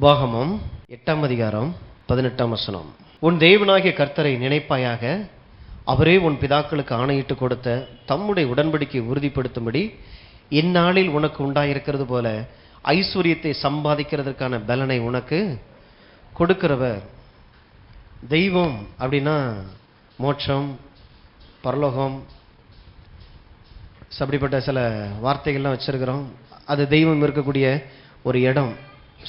உபாகமம் 8ஆம் அதிகாரம் 18ஆம் வசனம். உன் தேவனாகிய கர்த்தரை நினைப்பாயாக, அவரே உன் பிதாக்களுக்கு ஆணையிட்டு கொடுத்த தம்முடைய உடன்படிக்கையை உறுதிப்படுத்தும்படி இந்நாளில் உனக்கு உண்டாயிருக்கிறது போல ஐஸ்வர்யத்தை சம்பாதிக்கிறதுக்கான பலனை உனக்கு கொடுக்கிறவர். தெய்வம் அப்படின்னா மோட்சம், பரலோகம், அப்படிப்பட்ட சில வார்த்தைகள்லாம் வச்சிருக்கிறோம். அது தெய்வம் இருக்கக்கூடிய ஒரு இடம்.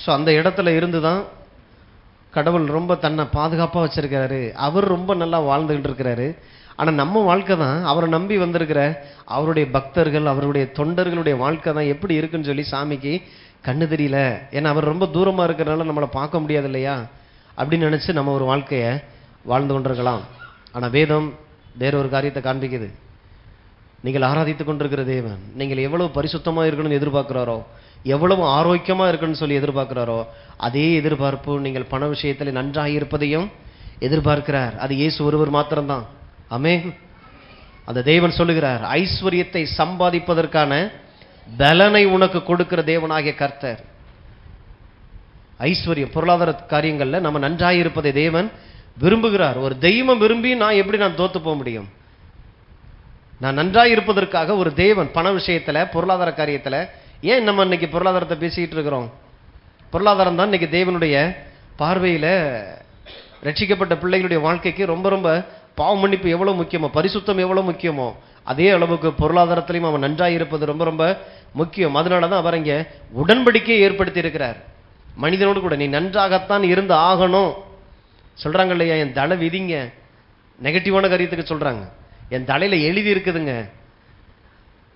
ஸோ அந்த இடத்துல இருந்து தான் கடவுள் ரொம்ப தன்னை பாதுகாப்பாக வச்சிருக்கிறாரு. அவர் ரொம்ப நல்லா வாழ்ந்துகிட்டு இருக்கிறாரு. ஆனால் நம்ம வாழ்க்கை தான், அவரை நம்பி வந்திருக்கிற அவருடைய பக்தர்கள், அவருடைய தொண்டர்களுடைய வாழ்க்கை தான் எப்படி இருக்குன்னு சொல்லி சாமிக்கு கண்ணு தெரியல. ஏன்னா அவர் ரொம்ப தூரமாக இருக்கிறனால நம்மளை பார்க்க முடியாது இல்லையா அப்படின்னு நினச்சி நம்ம ஒரு வாழ்க்கையை வாழ்ந்து கொண்டிருக்கலாம். ஆனால் வேதம் வேறொரு காரியத்தை காண்பிக்குது. நீங்கள் ஆராதித்து கொண்டிருக்கிற தேவன் நீங்கள் எவ்வளவு பரிசுத்தமாக இருக்கணும்னு எதிர்பார்க்குறாரோ, எவ்வளவு ஆரோக்கியமாக இருக்கணும்னு சொல்லி எதிர்பார்க்குறாரோ, அதே எதிர்பார்ப்பு நீங்கள் பண விஷயத்தில் நன்றாக இருப்பதையும் எதிர்பார்க்கிறார். அது இயேசு ஒருவர் மாத்திரம்தான். ஆமென். அந்த தேவன் சொல்லுகிறார், ஐஸ்வர்யத்தை சம்பாதிப்பதற்கான பலனை உனக்கு கொடுக்கிற தேவனாகிய கர்த்தர். ஐஸ்வர்யம், பொருளாதார காரியங்களில் நம்ம நன்றாக இருப்பதை தேவன் விரும்புகிறார். ஒரு தெய்வம் விரும்பி நான் தோத்து போக முடியும்? நான் நன்றாக இருப்பதற்காக ஒரு தேவன் பண விஷயத்தில், பொருளாதார காரியத்தில், ஏன் நம்ம இன்னைக்கு பொருளாதாரத்தை பேசிக்கிட்டு இருக்கிறோம்? பொருளாதாரம் தான் இன்னைக்கு தேவனுடைய பார்வையில் ரட்சிக்கப்பட்ட பிள்ளைகளுடைய வாழ்க்கைக்கு ரொம்ப ரொம்ப பாவ மன்னிப்பு எவ்வளோ முக்கியமோ, பரிசுத்தம் எவ்வளோ முக்கியமோ, அதே அளவுக்கு பொருளாதாரத்திலையும் அவன் நன்றாக இருப்பது ரொம்ப ரொம்ப முக்கியம். அதனால தான் அவர் இங்கே உடன்படிக்கையை ஏற்படுத்தி இருக்கிறார் மனிதனோடு கூட. நீ நன்றாகத்தான் இருந்து ஆகணும் சொல்கிறாங்க இல்லையா? என் தலை விதிங்க, நெகட்டிவான காரியத்துக்கு சொல்கிறாங்க. என் தலையில் எழுதி இருக்குதுங்க.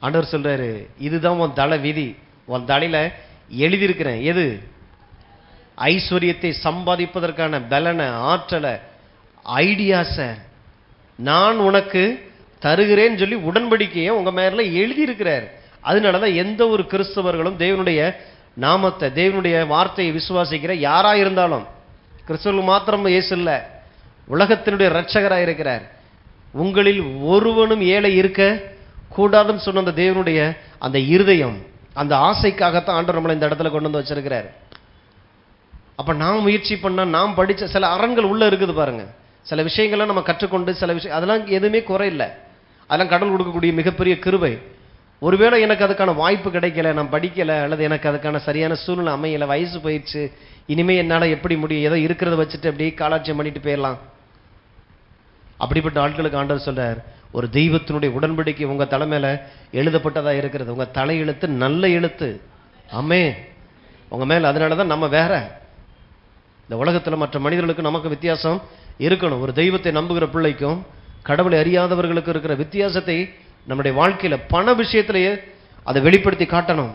ஆண்டவர் சொல்றாரு, இதுதான் உன் தலை விதி, உன் தலையில் எழுதியிருக்கிறேன். எது? ஐஸ்வர்யத்தை சம்பாதிப்பதற்கான பலனை, ஆற்றலை, ஐடியாஸை நான் உனக்கு தருகிறேன்னு சொல்லி உடன்படிக்கையை உங்க மேல எழுதியிருக்கிறார். அதனாலதான் எந்த ஒரு கிறிஸ்தவர்களும் தேவனுடைய நாமத்தை, தேவனுடைய வார்த்தையை விசுவாசிக்கிற யாரா இருந்தாலும், கிறிஸ்தவர்கள் மாத்திரம் இயேசு இல்ல, உலகத்தினுடைய இரட்சகராக இருக்கிறார். உங்களில் ஒருவனும் ஏழை இருக்க கூடாதுன்னு சொன்ன அந்த தேவனுடைய அந்த இருதயம், அந்த ஆசைக்காகத்தான் ஆண்டவர் நம்மளை இந்த இடத்துல கொண்டு வந்து வச்சிருக்கிறார். அப்ப நாம் முயற்சி பண்ணா, நாம் படிச்ச சில அரண்கள் உள்ள இருக்குது பாருங்க, சில விஷயங்கள்லாம் நம்ம கற்றுக்கொண்டு, சில விஷயம் அதெல்லாம் எதுவுமே குறை இல்லை, அதெல்லாம் கடவுள் கொடுக்கக்கூடிய மிகப்பெரிய கிருபை. ஒருவேளை எனக்கு அதுக்கான வாய்ப்பு கிடைக்கல, நான் படிக்கல, அல்லது எனக்கு அதுக்கான சரியான சூழ்நிலை அமையல, வயசு போயிடுச்சு, இனிமே என்னால் எப்படி முடியும், ஏதோ இருக்கிறத வச்சுட்டு அப்படியே காலாட்சியம் பண்ணிட்டு போயிடலாம். அப்படிப்பட்ட ஆட்களுக்கு ஆண்டவர் சொல்றார், ஒரு தெய்வத்தினுடைய உடன்படிக்கை உங்க தலைமையில எழுதப்பட்டதா இருக்கிறது. உங்க தலை எழுத்து நல்ல எழுத்து. ஆமென். உங்க மேல. அதனாலதான் நம்ம வேற, இந்த உலகத்துல மற்ற மனிதர்களுக்கு நமக்கு வித்தியாசம் இருக்கணும். ஒரு தெய்வத்தை நம்புகிற பிள்ளைக்கும் கடவுளை அறியாதவர்களுக்கு இருக்கிற வித்தியாசத்தை நம்முடைய வாழ்க்கையில பண விஷயத்திலேயே அதை வெளிப்படுத்தி காட்டணும்.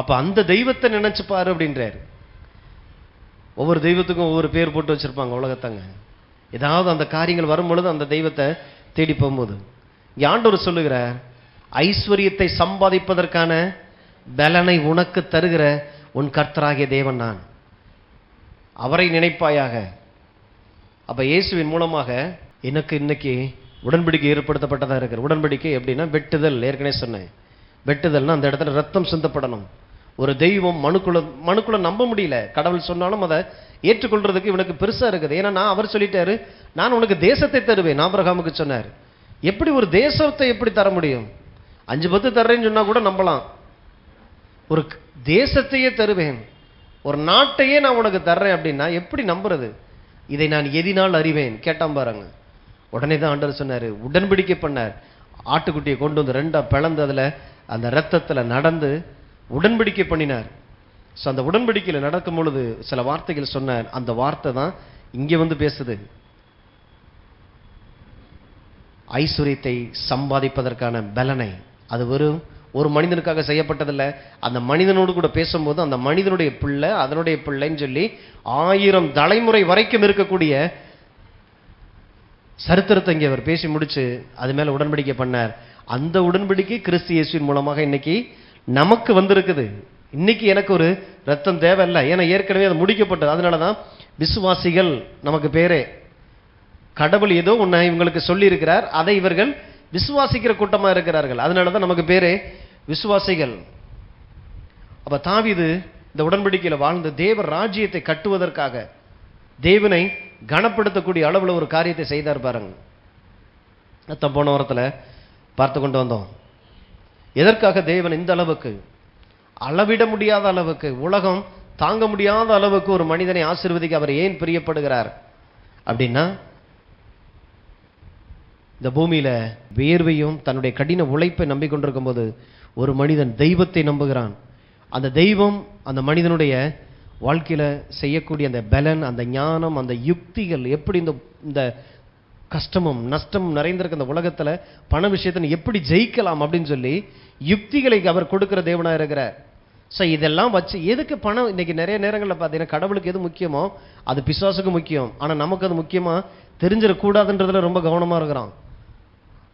அப்ப அந்த தெய்வத்தை நினைச்சு பாரு அப்படின்றார். ஒவ்வொரு தெய்வத்துக்கும் ஒவ்வொரு பேர் போட்டு வச்சிருப்பாங்க உலகத்தாங்க. ஏதாவது அந்த காரியங்கள் வரும் பொழுது அந்த தெய்வத்தை தேடி போகும்போது, ஆண்டவர் சொல்லுகிறார், ஐஸ்வர்யத்தை சம்பாதிப்பதற்கான பலனை உனக்கு தருகிற உன் கர்த்தராகிய தேவன் நான், அவரை நினைப்பாயாக. அப்ப இயேசுவின் மூலமாக எனக்கு இன்னைக்கு உடன்படிக்கை ஏற்படுத்தப்பட்டதா இருக்கிற. உடன்படிக்கை எப்படின்னா வெட்டுதல். ஏற்கனவே சொன்னேன், வெட்டுதல்னா அந்த இடத்துல ரத்தம் சிந்தப்படணும். ஒரு தெய்வம் மனுக்குள்ள நம்ப முடியல, கடவுள் சொன்னாலும் அதை ஏற்றுக்கொள்றதுக்கு இவனுக்கு பெருசா இருக்குது. ஏன்னா அவர் சொல்லிட்டாரு, நான் உனக்கு தேசத்தை தருவேன். ஆபிரகாமுக்கு சொன்னார். எப்படி ஒரு தேசத்தை எப்படி தர முடியும்? 5-10 தர்றேன்னு சொன்னா கூட நம்பலாம். ஒரு தேசத்தையே தருவேன், ஒரு நாட்டையே நான் உனக்கு தர்றேன் அப்படின்னா எப்படி நம்புறது? இதை நான் எதினால் அறிவேன் கேட்டான் பாருங்க. உடனே தான் ஆண்டவர் சொன்னாரு, உடன்படிக்கை பண்ணார். ஆட்டுக்குட்டியை கொண்டு வந்து 2ஆ பிளந்து அதுல அந்த ரத்தத்துல நடந்து உடன்படிக்கை பண்ணினார். ஸோ அந்த உடன்படிக்கையில் நடக்கும் பொழுது சில வார்த்தைகள் சொன்னார். அந்த வார்த்தை தான் இங்க வந்து பேசுது. ஐஸ்வர்யத்தை சம்பாதிப்பதற்கான பலனை, அது வெறும் ஒரு மனிதனுக்காக செய்யப்பட்டதில்லை. அந்த மனிதனோடு கூட பேசும்போது அந்த மனிதனுடைய பிள்ளை, அதனுடைய பிள்ளைன்னு சொல்லி 1000 தலைமுறை வரைக்கும் இருக்கக்கூடிய சரித்திரத்தை இங்கே அவர் பேசி முடிச்சு அது மேல உடன்படிக்கை பண்ணார். அந்த உடன்படிக்கை கிறிஸ்து இயேசுவின் மூலமாக இன்னைக்கு நமக்கு வந்திருக்குது. இன்னைக்கு எனக்கு ஒரு ரத்தம் தேவையில்லை, ஏன்னா ஏற்கனவே அது முடிக்கப்பட்டது. அதனாலதான் விசுவாசிகள் நமக்கு பேரே. கடவுள் ஏதோ ஒன்று இவங்களுக்கு சொல்லி இருக்கிறார், அதை இவர்கள் விசுவாசிக்கிற கூட்டமா இருக்கிறார்கள். அதனாலதான் நமக்கு பேரே விசுவாசிகள். அப்ப தாவீது இந்த உடன்படிக்கையில் வாழ்ந்து தேவ ராஜ்யத்தை கட்டுவதற்காக தேவனை கனப்படுத்தக்கூடிய அளவில் ஒரு காரியத்தை செய்தார் பாருங்க. போன வாரத்தில் பார்த்து கொண்டு வந்தோம். எதற்காக தேவன் இந்த அளவுக்கு, அளவிட முடியாத அளவுக்கு, உலகம் தாங்க முடியாத அளவுக்கு ஒரு மனிதனை ஆசீர்வதிக்க அவர் ஏன் பிரியப்படுகிறார் அப்படின்னா, இந்த பூமியில வேர்வையும் தன்னுடைய கடின உழைப்பை நம்பிக்கொண்டிருக்கும் போது ஒரு மனிதன் தெய்வத்தை நம்புகிறான். அந்த தெய்வம் அந்த மனிதனுடைய வாழ்க்கையில செய்யக்கூடிய அந்த பலன், அந்த ஞானம், அந்த யுக்திகள், எப்படி இந்த கஷ்டமும் நஷ்டமும் நிறைந்திருக்க அந்த உலகத்துல பண விஷயத்தை எப்படி ஜெயிக்கலாம் அப்படின்னு சொல்லி யுக்திகளை அவர் கொடுக்கிற தேவனா இருக்கிறார். ஸோ இதெல்லாம் வச்சு எதுக்கு பணம்? இன்னைக்கு நிறைய நேரங்களில் பார்த்தீங்கன்னா கடவுளுக்கு எது முக்கியமோ அது பிசாசுக்கு முக்கியம். ஆனால் நமக்கு அது முக்கியமா தெரிஞ்சிடக்கூடாதுன்றதுல ரொம்ப கவனமா இருக்கிறான்.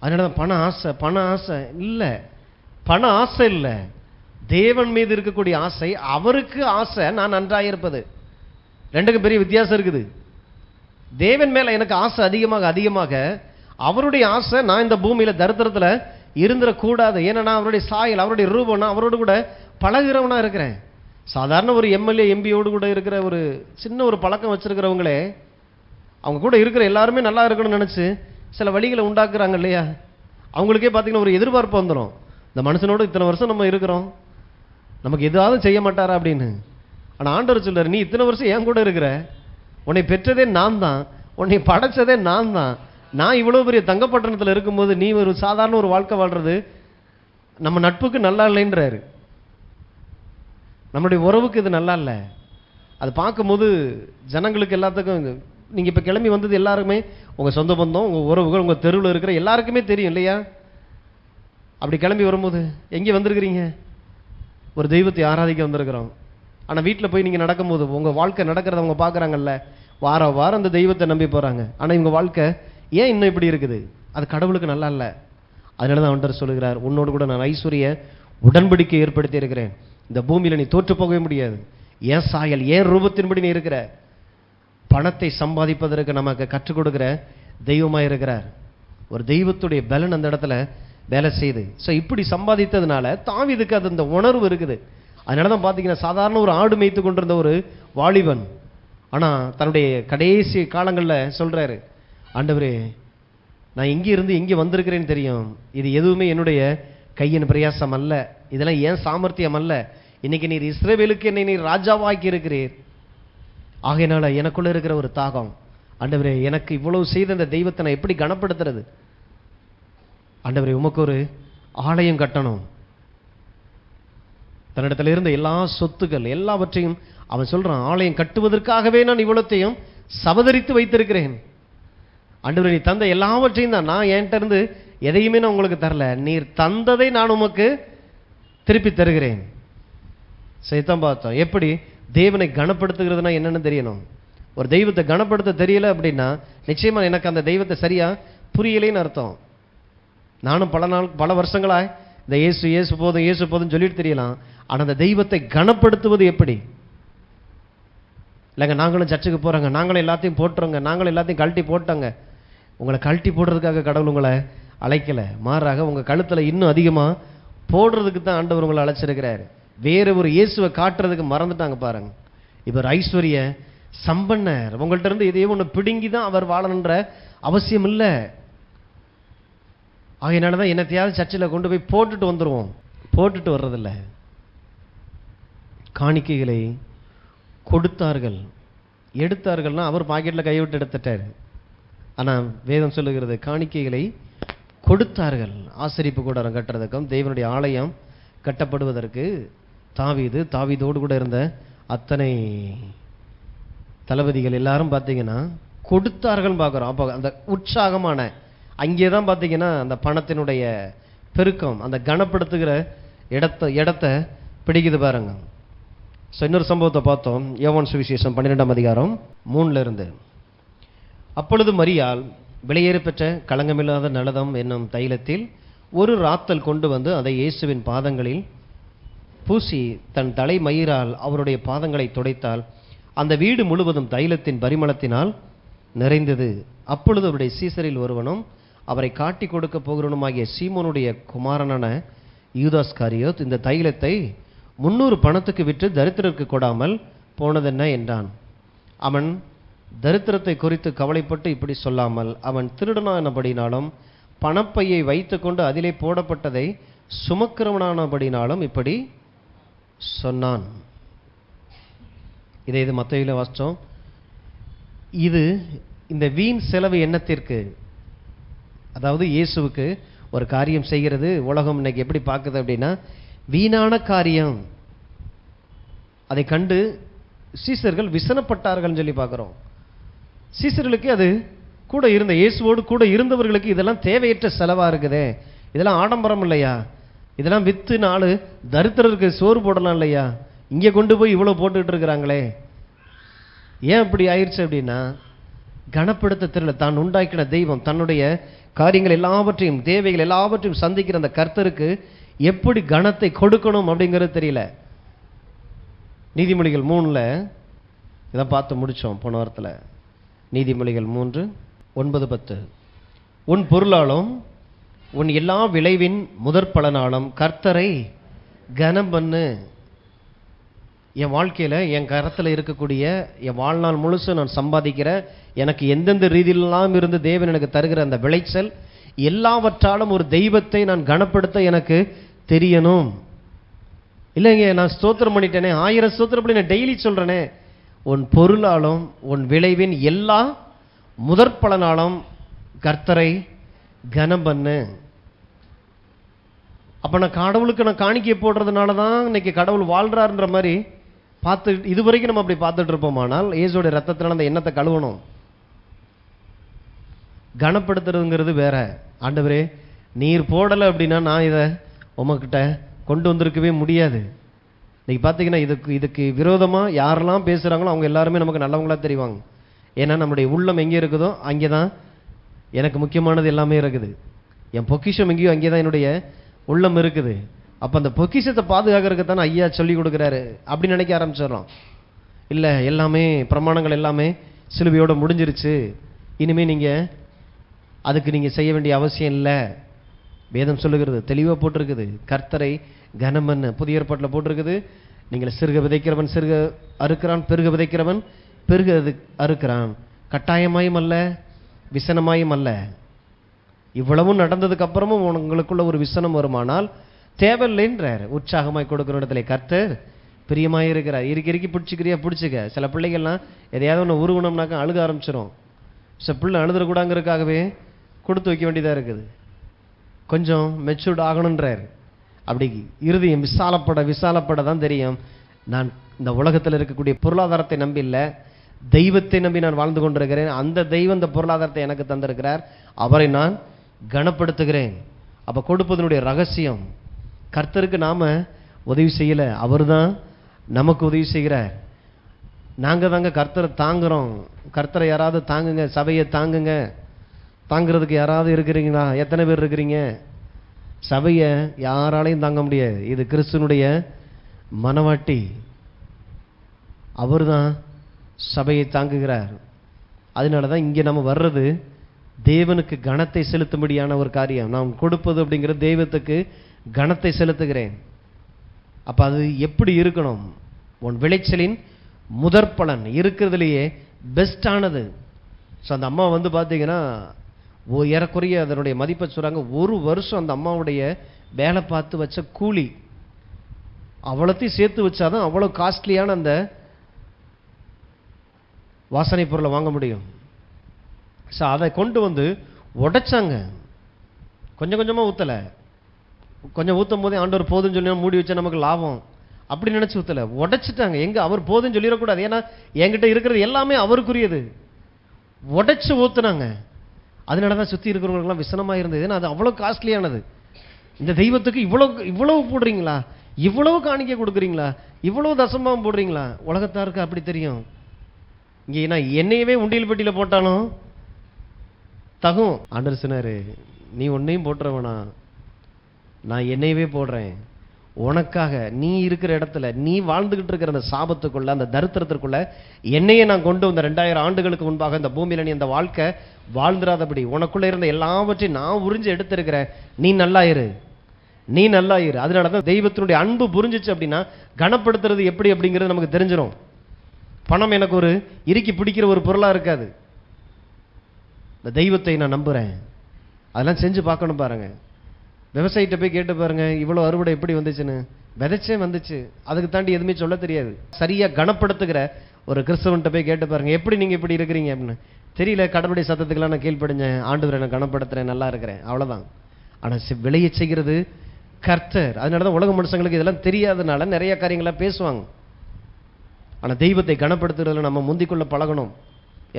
அதனால தான் பண ஆசை இல்லை, பண ஆசை இல்லை, தேவன் மீது இருக்கக்கூடிய ஆசை. அவருக்கு ஆசை நான் நன்றாயிருப்பது. ரெண்டுக்கும் பெரிய வித்தியாசம் இருக்குது. தேவன் மேல எனக்கு ஆசை அதிகமாக அவருடைய ஆசை நான் இந்த பூமியில தரித்திரத்துல இருந்துடக்கூடாது. ஏன்னா அவருடைய சாயல், அவருடைய ரூபம், நான் அவரோடு கூட பழகிறவனா இருக்கிறேன். சாதாரண ஒரு எம்எல்ஏ எம்பியோடு கூட இருக்கிற ஒரு சின்ன ஒரு பழக்கம் வச்சிருக்கிறவங்களே அவங்க கூட இருக்கிற எல்லாருமே நல்லா இருக்கணும்னு நினைச்சு சில வழிகளை உண்டாக்குறாங்க இல்லையா? அவங்களுக்கே பார்த்தீங்கன்னா ஒரு எதிர்பார்ப்பு வந்துடும், இந்த மனுஷனோடு இத்தனை வருஷம் நம்ம இருக்கிறோம், நமக்கு எதாவது செய்ய மாட்டாரா அப்படின்னு. ஆனால் ஆண்டவர் சொல்றாரு, நீ இத்தனை வருஷம் என் கூட இருக்கிற, உன்னை பெற்றதே நான் தான், உன்னை படைச்சதே நான் தான். நான் இவ்வளோ பெரிய தங்கப்பட்டணத்தில் இருக்கும்போது நீ ஒரு சாதாரண ஒரு வாழ்க்கை வாழ்றது நம்ம நட்புக்கு நல்லா இல்லைன்றாரு. நம்மளுடைய உறவுக்கு இது நல்லா இல்லை. அது பார்க்கும்போது ஜனங்களுக்கு எல்லாத்துக்கும், நீங்கள் இப்போ கிளம்பி வந்தது எல்லாருமே உங்கள் சொந்த பந்தம், உங்கள் உறவுகள், உங்கள் தெருவில் இருக்கிற எல்லாருக்குமே தெரியும் இல்லையா? அப்படி கிளம்பி வரும்போது எங்கே வந்திருக்கிறீங்க? ஒரு தெய்வத்தை ஆராதிக்க வந்திருக்கிறோம். ஆனால் வீட்டில் போய் நீங்கள் நடக்கும்போது உங்கள் வாழ்க்கை நடக்கிறத அவங்க பார்க்குறாங்கல்ல, வாரம் அந்த தெய்வத்தை நம்பி போகிறாங்க. ஆனால் இவங்க வாழ்க்கை ஏன் இன்னும் இப்படி இருக்குது? அது கடவுளுக்கு நல்லா இல்லை. அதனால தான் ஆண்டவர் சொல்லுகிறார், உன்னோடு கூட நான் ஐஸ்வர்ய உடன்படிக்கை ஏற்படுத்தி இருக்கிறேன். இந்த பூமியில் நீ தோற்று போகவே முடியாது. ஏன் சாயல், ஏன் ரூபத்தின்படி நீ இருக்கிற. பணத்தை சம்பாதிப்பதற்கு நமக்கு கற்றுக் கொடுக்கிற தெய்வமாக இருக்கிறார். ஒரு தெய்வத்துடைய பலன் அந்த இடத்துல வேலை செய்யுது. ஸோ இப்படி சம்பாதித்ததுனால தாவீதுக்கு அது இந்த உணர்வு இருக்குது. அதனால தான் பார்த்தீங்கன்னா சாதாரண ஒரு ஆடு மேய்த்து கொண்டிருந்த ஒரு வாலிபன், ஆனால் தன்னுடைய கடைசி காலங்களில் சொல்கிறாரு, ஆண்டவரே நான் இங்கே இருந்து இங்கே வந்திருக்கிறேன்னு தெரியும், இது எதுவுமே என்னுடைய கையின் பிரயாசம் அல்ல, இதெல்லாம் ஏன் சாமர்த்தியம் அல்ல, இன்னைக்கு நீர் இஸ்ரவேலுக்கு என்னை நீர் ராஜாவாக்கி இருக்கிறீர். ஆகையினால எனக்குள்ள இருக்கிற ஒரு தாகம், ஆண்டவரே எனக்கு இவ்வளவு செய்த இந்த தெய்வத்தை நான் எப்படி கனப்படுத்துறது? ஆண்டவரே உமக்கு ஒரு ஆலயம் கட்டணும். தன்னிடத்தில் இருந்த எல்லா சொத்துக்கள் எல்லாவற்றையும் அவன் சொல்றான், ஆலயம் கட்டுவதற்காகவே நான் இவ்வளத்தையும் சபதரித்து வைத்திருக்கிறேன். ஆண்டவரே நீ தந்த எல்லாவற்றையும் தான், நான் என்கிட்ட இருந்து எதையுமே நான் உங்களுக்கு தரல, நீர் தந்ததை நான் உமக்கு திருப்பி தருகிறேன். சைத்தான் பார்த்தோம் எப்படி தேவனை கனப்படுத்துகிறதுனா என்னன்னு தெரியணும். ஒரு தெய்வத்தை கனப்படுத்த தெரியல அப்படின்னா நிச்சயமா எனக்கு அந்த தெய்வத்தை சரியா புரியலேன்னு அர்த்தம். நானும் பல வருஷங்களாய் இந்த இயேசு போதும் சொல்லிட்டு தெரியலாம். ஆனால் அந்த தெய்வத்தை கனப்படுத்துவது எப்படி? இல்லைங்க நாங்களும் சர்ச்சுக்கு போகிறோங்க, நாங்களும் எல்லாத்தையும் போட்டுறோங்க, நாங்களும் எல்லாத்தையும் கழட்டி போட்டோங்க. உங்களை கழட்டி போடுறதுக்காக கடவுள் உங்களை அழைக்கலை, மாறாக உங்கள் கழுத்தில் இன்னும் அதிகமாக போடுறதுக்கு தான் ஆண்டவர் உங்களை அழைச்சிருக்கிறார். வேற ஒரு இயேசுவை காட்டுறதுக்கு மறந்துட்டாங்க பாருங்க. இவர் ஐஸ்வர்ய சம்பன்னர், உங்கள்கிட்ட இருந்து எதையோ ஒன்று பிடுங்கி தான் அவர் வாழணுன்ற அவசியம் இல்லை. ஆகையினால தான் என்னத்தையாவது சர்ச்சில் கொண்டு போய் போட்டுட்டு வந்துடுவோம், போட்டுட்டு வர்றதில்ல. காணிக்கைகளை கொடுத்தார்கள், எடுத்தார்கள்னா அவர் பாக்கெட்டில் கைவிட்டு எடுத்துட்டார். ஆனால் வேதம் சொல்லுகிறது காணிக்கைகளை கொடுத்தார்கள். ஆசரிப்பு கூடாரம் கட்டுறதுக்கும் தேவனுடைய ஆலயம் கட்டப்படுவதற்கு தாவீதோடு கூட இருந்த அத்தனை தளபதிகள் எல்லாரும் பார்த்தீங்கன்னா கொடுத்தார்கள் பார்க்குறோம். அப்போ அந்த உற்சாகமான அங்கே தான் பார்த்தீங்கன்னா அந்த பணத்தினுடைய பெருக்கம், அந்த கனப்படுத்துகிற இடத்த பிடிக்குது பாருங்க. ஸோ இன்னொரு சம்பவத்தை பார்த்தோம், யோவான் சுவிசேஷம் 12ஆம் அதிகாரம் 3 இருந்து. அப்பொழுது மரியாள் விலையேற பெற்ற களங்கமில்லாத நலதம் என்னும் தைலத்தில் ஒரு ராத்தல் கொண்டு வந்து அதை இயேசுவின் பாதங்களில் பூசி தன் தலை மயிரால் அவருடைய பாதங்களை துடைத்தால் அந்த வீடு முழுவதும் தைலத்தின் பரிமளத்தினால் நிறைந்தது. அப்பொழுது அவருடைய சீசரில் ஒருவனும் அவரை காட்டி கொடுக்க போகிறவனுமாகிய சீமோனுடைய குமாரனான யூதாஸ் காரியோத் இந்த தைலத்தை 300 பணத்துக்கு விற்று தரித்திரருக்கு கொடாமல் போனதென்ன என்றான். அவன் தரித்திரத்தை குறித்து கவலைப்பட்டு இப்படி சொல்லாமல், அவன் திருடனானபடினாலும் பணப்பையை வைத்துக்கொண்டு அதிலே போடப்பட்டதை சுமக்கிறவனானபடினாலும் இப்படி சொன்னான். இது மத்தேயுல வாசிச்சோம். இது இந்த வீண் செலவு எண்ணத்திற்கு, அதாவது இயேசுவுக்கு ஒரு காரியம் செய்கிறது உலகம் இன்னைக்கு எப்படி பார்க்குது அப்படின்னா, வீணான காரியம். அதை கண்டு சீசர்கள் விசனப்பட்டார்கள் சொல்லி பார்க்குறோம். சீசர்களுக்கு அது கூட இருந்த இயேசுவோடு கூட இருந்தவர்களுக்கு இதெல்லாம் தேவையற்ற செலவாக இருக்குதே, இதெல்லாம் ஆடம்பரம் இல்லையா, இதெல்லாம் விற்று 4 தரித்திரருக்கு சோறு போடலாம் இல்லையா, இங்கே கொண்டு போய் இவ்வளோ போட்டுக்கிட்டு இருக்கிறாங்களே, ஏன் இப்படி ஆயிடுச்சு அப்படின்னா, கனப்படுத்த தெரியல. தான் உண்டாக்கின தெய்வம் தன்னுடைய காரியங்கள் எல்லாவற்றையும், தேவைகள் எல்லாவற்றையும் சந்திக்கிற அந்த கர்த்தருக்கு எப்படி கனத்தை கொடுக்கணும் அப்படிங்கிறது தெரியல. நீதிமொழிகள் 3 இதான் பார்த்து முடித்தோம் போன வாரத்தில். நீதிமொழிகள் 3:9-10. உன் பொருளாலும் உன் எல்லா விளைவின் முதற் பலனாலும் கர்த்தரை கனம் பண்ணு. என் வாழ்க்கையில் என் கரத்தில் இருக்கக்கூடிய என் வாழ்நாள் முழுசும் நான் சம்பாதிக்கிற, எனக்கு எந்தெந்த ரீதியிலெல்லாம் இருந்து தேவன் எனக்கு தருகிற அந்த விளைச்சல் எல்லாவற்றாலும் ஒரு தெய்வத்தை நான் கனப்படுத்த எனக்கு தெரியணும். இல்லைங்க, நான் ஸ்தோத்திரம் பண்ணிட்டேனே, 1000 ஸ்தோத்திரம் பண்ணி நான் டெய்லி சொல்கிறேனே. உன் பொருளாலும் உன் விளைவின் எல்லா முதற் பலனாலும் கர்த்தரை கனம் பண்ணு. அப்போ நான் கடவுளுக்கு நான் காணிக்கை போடுறதுனால தான் இன்னைக்கு கடவுள் வாழ்கிறாருன்ற மாதிரி பார்த்து இதுவரைக்கும் நம்ம அப்படி பார்த்துட்டு இருப்போமானால், இயேசுவோட ரத்தத்தினால அந்த எண்ணத்தை கழுவணும். கனப்படுத்துறதுங்கிறது வேற. ஆண்டவரே நீர் போடலை அப்படின்னா நான் இதை உமக்கிட்ட கொண்டு வந்திருக்கவே முடியாது. இன்னைக்கு பார்த்தீங்கன்னா இதுக்கு விரோதமாக யாரெல்லாம் பேசுகிறாங்களோ அவங்க எல்லாருமே நமக்கு நல்லவங்களா தெரிவாங்க. ஏன்னா நம்முடைய உள்ளம் எங்கே இருக்குதோ அங்கே தான் எனக்கு முக்கியமானது எல்லாமே இருக்குது. என் பொக்கிஷம் எங்கேயோ அங்கே தான் என்னுடைய உள்ளம் இருக்குது. அப்போ அந்த பொக்கிஷத்தை பாதுகாக்கிறதுக்கு தானே ஐயா சொல்லி கொடுக்குறாரு அப்படின்னு நினைக்க ஆரம்பிச்சிடறோம். இல்லை, எல்லாமே பிரமாணங்கள் எல்லாமே சிலுவையோடு முடிஞ்சிருச்சு, இனிமேல் நீங்கள் அதுக்கு நீங்கள் செய்ய வேண்டிய அவசியம் இல்லை. வேதம் சொல்லுகிறது, தெளிவாக போட்டிருக்குது, கர்த்தரை கனமன்னு புதிய ஏற்பாட்டில் போட்டிருக்குது. நீங்கள் சிறுக விதைக்கிறவன் சிறுக அறுக்கிறான், பெருக விதைக்கிறவன் பெருக அறுக்கிறான். கட்டாயமாயும் அல்ல, விசனமாயும் அல்ல. இவ்வளவும் நடந்ததுக்கு அப்புறமும் உங்களுக்குள்ள ஒரு விசனம் வருமானால் தேவையில்லைன்றார். உற்சாகமாய் கொடுக்குற இடத்துல கர்த்தர் பிரியமாய் இருக்கிறார். இறுக்கி பிடிச்சிக்கிறியா பிடிச்சிக்க. சில பிள்ளைகள்லாம் எதையாவது ஒன்று உருவனம்னாக்கா அழுக ஆரம்பிச்சிடும். சில பிள்ளை அழுதுறக்கூடாங்கிறதுக்காகவே கொடுத்து வைக்க வேண்டியதாக இருக்குது. கொஞ்சம் மெச்சூர்ட் ஆகணுன்றார். அப்படி இருதயம் விசாலப்பட தான் தெரியும், நான் இந்த உலகத்தில் இருக்கக்கூடிய பொருளாதாரத்தை நம்பி இல்லை, தெய்வத்தை நம்பி நான் வாழ்ந்து கொண்டிருக்கிறேன். அந்த தெய்வம் இந்த பொருளாதாரத்தை எனக்கு தந்திருக்கிறார், அவரை நான் கனப்படுத்துகிறேன். அப்போ கொடுப்பதனுடைய ரகசியம், கர்த்தருக்கு நாம் உதவி செய்யலை, அவர் தான் நமக்கு உதவி செய்கிறார். நாங்கள் தாங்க கர்த்தரை தாங்குகிறோம். கர்த்தரை யாராவது தாங்குங்க, சபையை தாங்குங்க. தாங்கிறதுக்கு யாராவது இருக்கிறீங்களா? எத்தனை பேர் இருக்கிறீங்க? சபையை யாராலையும் தாங்க முடியாது. இது கிறிஸ்துவனுடைய மனவாட்டி, அவர் தான் சபையை தாங்குகிறார். அதனால தான் இங்கே நம்ம வர்றது தேவனுக்கு கனத்தை செலுத்தும்படியான ஒரு காரியம். நாம் கொடுப்பது அப்படிங்கிற தெய்வத்துக்கு கனத்தை செலுத்துகிறேன். அப்போ அது எப்படி இருக்கணும்? உன் விளைச்சலின் முதற் பலன் இருக்கிறதுலையே பெஸ்டானது. ஸோ அந்த அம்மா வந்து பார்த்தீங்கன்னா ஏறக்குறைய அதனுடைய மதிப்பை சொல்கிறாங்க, 1 வருஷம் அந்த அம்மாவுடைய வேலை பார்த்து வச்ச கூலி அவ்வளோத்தையும் சேர்த்து வச்சாதான் அவ்வளோ காஸ்ட்லியான அந்த வாசனை பொருளை வாங்க முடியும். ஸோ அதை கொண்டு வந்து உடைச்சாங்க. கொஞ்சம் கொஞ்சமாக ஊற்றலை, கொஞ்சம் ஊற்றும் போதே ஆண்டவர் போதுன்னு சொல்லி மூடி வச்சா நமக்கு லாபம் அப்படி நினச்சி ஊற்றலை, உடைச்சிட்டாங்க. எங்கே அவர் போதுன்னு சொல்லிடக்கூடாது, ஏன்னா என்கிட்ட இருக்கிறது எல்லாமே அவருக்குரியது. உடைச்சு ஊற்றுனாங்க. அதனால தான் சுற்றி இருக்கிறவங்களுக்குலாம் விசனமாக இருந்தது. ஏன்னா அது அவ்வளோ காஸ்ட்லியானது. இந்த தெய்வத்துக்கு இவ்வளவு போடுறீங்களா, இவ்வளவு காணிக்கை கொடுக்குறீங்களா, இவ்வளவு தசமம் போடுறீங்களா? உலகத்தாருக்கு அப்படி தெரியும். இங்கே நான் என்னையவே உண்டியல் பெட்டியில் போட்டாலும் தகும். ஆண்டவர் சொன்னாரு, நீ ஒன்னையும் போட்டுறவனா, நான் என்னையவே போடுறேன் உனக்காக. நீ இருக்கிற இடத்துல, நீ வாழ்ந்துகிட்டு இருக்கிற அந்த சாபத்துக்குள்ள, அந்த தரித்திரத்திற்குள்ள என்னையே நான் கொண்டு வந்த 2000 ஆண்டுகளுக்கு முன்பாக இந்த பூமியில நீ அந்த வாழ்க்கை வாழ்ந்துடாதபடி உனக்குள்ள இருந்த எல்லாவற்றையும் நான் உறிஞ்சு எடுத்திருக்கிறேன். நீ நல்லா இரு. நீ நல்லா இரு. அதனால தான் தெய்வத்தினுடைய அன்பு புரிஞ்சிச்சு அப்படின்னா கனப்படுத்துறது எப்படி அப்படிங்கிறது நமக்கு தெரிஞ்சிடும். பணம் எனக்கு ஒரு இறுக்கி பிடிக்கிற ஒரு பொருளாக இருக்காது. இந்த தெய்வத்தை நான் நம்புகிறேன், அதெல்லாம் செஞ்சு பார்க்கணும். பாருங்க, விவசாயிட்ட போய் கேட்டு பாருங்க, இவ்வளோ அறுவடை எப்படி வந்துச்சுன்னு. விதைச்சே வந்துச்சு, அதுக்கு தாண்டி எதுவுமே சொல்ல தெரியாது. சரியா கனப்படுத்துகிற ஒரு கிறிஸ்தவன்கிட்ட போய் கேட்டு பாருங்க, எப்படி நீங்க இப்படி இருக்கிறீங்க அப்படின்னு. தெரியல, கடவுளுடைய சத்தத்துக்கெல்லாம் நான் கீழ்ப்படிஞ்சேன், ஆண்டவரை நான் கனப்படுத்துறேன், நல்லா இருக்கிறேன், அவ்வளவுதான். ஆனா விளைய செய்கிறது கர்த்தர். அதனாலதான் உலக மனுஷங்களுக்கு இதெல்லாம் தெரியாதனால நிறைய காரியங்களா பேசுவாங்க. ஆனா தெய்வத்தை கனப்படுத்துறதுல நம்ம முந்திக்குள்ள பழகணும்.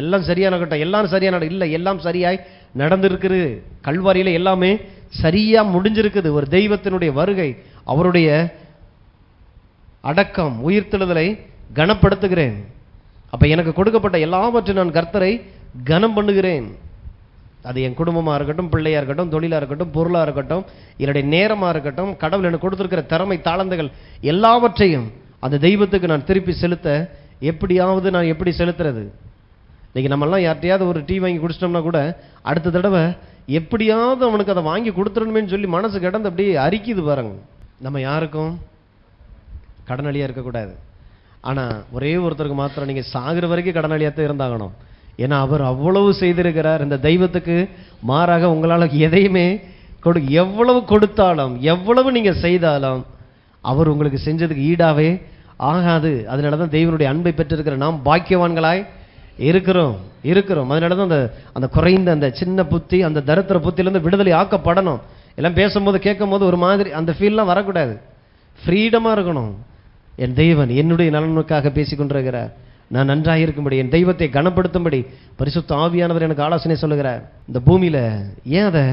எல்லாம் சரியான கட்டம், எல்லாம் சரியான இல்லை, எல்லாம் சரியாய் நடந்திருக்குது. கல்வாரியில எல்லாமே சரியா முடிஞ்சிருக்குது. ஒரு தெய்வத்தினுடைய வருகை, அவருடைய அடக்கம், உயிர்த்தெழுதலை கனப்படுத்துகிறேன். அப்ப எனக்கு கொடுக்கப்பட்ட எல்லாவற்றையும் நான் கர்த்தரை கனம் பண்ணுகிறேன். அது என் குடும்பமா இருக்கட்டும், பிள்ளையா இருக்கட்டும், தொழிலா இருக்கட்டும், பொருளா இருக்கட்டும், என்னுடைய நேரமா இருக்கட்டும், கடவுள் எனக்கு கொடுத்திருக்கிற திறமை, தாளந்துகள் எல்லாவற்றையும் அந்த தெய்வத்துக்கு நான் திருப்பி செலுத்த எப்படியாவது நான் எப்படி செலுத்துறது? இன்னைக்கு நம்மெல்லாம் யார்ட்டையாவது ஒரு டீ வாங்கி குடிச்சிட்டோம்னா கூட அடுத்த தடவை எப்படியாவது அவனுக்கு அதை வாங்கி கொடுத்துடணுமேன்னு சொல்லி மனசு கிடந்து அப்படியே அரிக்குது பாருங்க. நம்ம யாருக்கும் கடனாளியா இருக்கக்கூடாது. ஆனா ஒரே ஒருத்தருக்கு மாத்திரம் நீங்க சாகிற வரைக்கும் கடனாளியாத்தான் இருந்தாகணும். ஏன்னா அவர் அவ்வளவு செய்திருக்கிறார். இந்த தெய்வத்துக்கு மாறாக உங்களால் எதையுமே எவ்வளவு கொடுத்தாலும், எவ்வளவு நீங்க செய்தாலும் அவர் உங்களுக்கு செஞ்சதுக்கு ஈடாவே ஆகாது. அதனாலதான் தெய்வனுடைய அன்பை பெற்றிருக்கிற நாம் பாக்கியவான்களாய் இருக்கிறோம். அதனாலதான் அந்த குறைந்த அந்த சின்ன புத்தி, அந்த தரித்திர புத்தியிலிருந்து விடுதலை ஆக்கப்படணும். எல்லாம் பேசும்போது கேட்கும் போது ஒரு மாதிரி அந்த ஃபீல்லாம் வரக்கூடாது. ஃப்ரீடமா இருக்கணும். என் தெய்வன் என்னுடைய நலனுக்காக பேசிக் கொண்டிருக்கிறார், நான் நன்றாக இருக்கும்படி, என் தெய்வத்தை கனப்படுத்தும்படி பரிசுத்த ஆவியானவர் எனக்கு ஆலோசனை சொல்லுகிறார். இந்த பூமியில ஏன் அதை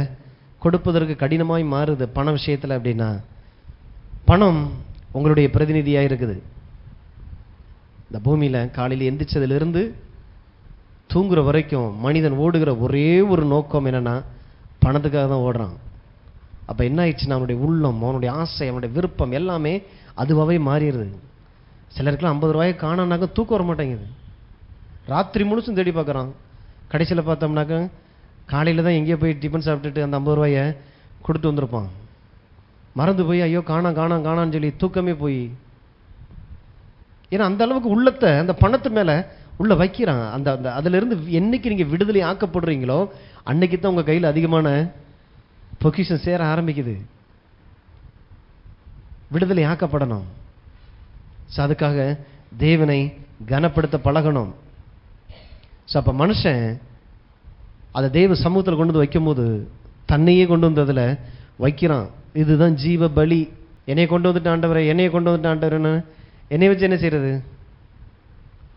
கொடுப்பதற்கு கடினமாய் மாறுது பண விஷயத்துல அப்படின்னா, பணம் உங்களுடைய பிரதிநிதியா இருக்குது. இந்த பூமியில காலையில் எந்திரிச்சதிலிருந்து தூங்குற வரைக்கும் மனிதன் ஓடுகிற ஒரே ஒரு நோக்கம் என்னன்னா, பணத்துக்காக தான் ஓடுறான். அப்ப என்ன ஆயிடுச்சுன்னா, அவனுடைய உள்ளம், அவனுடைய ஆசை, அவனுடைய விருப்பம் எல்லாமே அதுவாகவே மாறிடுது. சிலருக்குலாம் 50 ரூபாயை காணானாக்க தூக்கம் வர மாட்டேங்குது. ராத்திரி முழுசும் தேடி பார்க்குறான். கடைசியில் பார்த்தோம்னாக்க காலையில் தான் எங்கேயோ போய் டிஃபன் சாப்பிட்டுட்டு அந்த 50 ரூபாயை கொடுத்து வந்திருப்பான். மறந்து போய் ஐயோ காணான்னு சொல்லி தூக்கமே போய், ஏன்னா அந்த அளவுக்கு உள்ளத்தை அந்த பணத்து மேலே உள்ள வைக்கிறான். அந்த அந்த அதிலிருந்து என்னைக்கு நீங்கள் விடுதலை ஆக்கப்படுறீங்களோ அன்னைக்கு தான் உங்கள் கையில் அதிகமான பொக்கிஷன் சேர ஆரம்பிக்குது. விடுதலை ஆக்கப்படணும். அதுக்காக தேவனை கனப்படுத்த பழகணும். அப்ப மனுஷன் அதை தேவ சமூகத்தில் கொண்டு வந்து வைக்கும் போது தன்னையே கொண்டு வந்து அதில் வைக்கிறான். இதுதான் ஜீவ பலி. என்னைய கொண்டு வந்துட்டு ஆண்டவரை, என்னைய கொண்டு வந்துட்டு ஆண்டவர்னு என்னை வச்சு என்ன செய்யறது?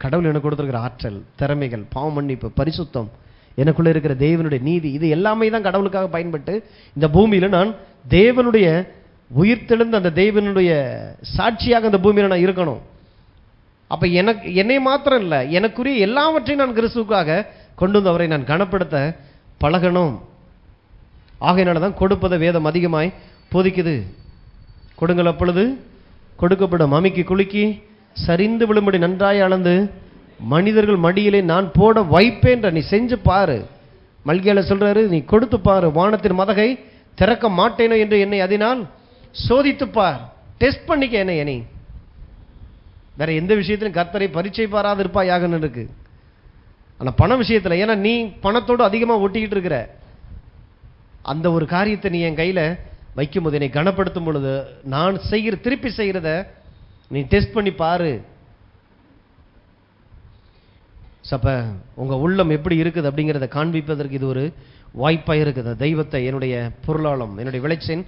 கடவுள் எனக்கு கொடுத்துருக்கிற ஆற்றல், திறமைகள், பாவ மன்னிப்பு, பரிசுத்தம், எனக்குள்ள இருக்கிற தேவனுடைய நீதி, இது எல்லாமே தான் கடவுளுக்காக பயன்பட்டு இந்த பூமியில நான் தேவனுடைய உயிர்த்தெழுந்த அந்த தேவனுடைய சாட்சியாக அந்த பூமியில நான் இருக்கணும். அப்ப என்னை மாத்திரம் இல்லை, எனக்குரிய எல்லாவற்றையும் நான் கிறிஸ்துவுக்காக கொண்டு வந்து அவரை நான் கனப்படுத்த பழகணும். ஆகையினாலதான் கொடுப்பதை வேதம் அதிகமாய் போதிக்குது. கொடுங்கள் அப்பொழுது கொடுக்கப்படும், அமிக்கி குலுக்கி சரிந்து விழும்படி நன்றாய் அளந்து மனிதர்கள் மடியிலே நான் போட வைப்பேன்ற. நீ செஞ்சு பாரு. மல்கியால சொல்றாரு, நீ கொடுத்து பாரு, வானத்தின் மதகை திறக்க மாட்டேனோ என்று என்னை அதனால் சோதித்து பார், டெஸ்ட் பண்ணிக்க என்னை. வேற எந்த விஷயத்திலும் கர்த்தரை பரீட்சை பாராது இருப்பாயாகன்னு இருக்கு. ஆனா பண விஷயத்துல, ஏன்னா நீ பணத்தோடு அதிகமா ஒட்டிக்கிட்டு இருக்கிற அந்த ஒரு காரியத்தை நீ என் கையில வைக்கும் போது, என்னை கனப்படுத்தும் பொழுது நான் திருப்பி செய்கிறத நீ டெஸ்ட் பண்ணி பாரு. அப்ப உங்க உள்ளம் எப்படி இருக்குது அப்படிங்கிறத காண்பிப்பதற்கு இது ஒரு வாய்ப்பா இருக்குது. தெய்வத்தை, என்னுடைய பொருளாளம், என்னுடைய விளைச்சின்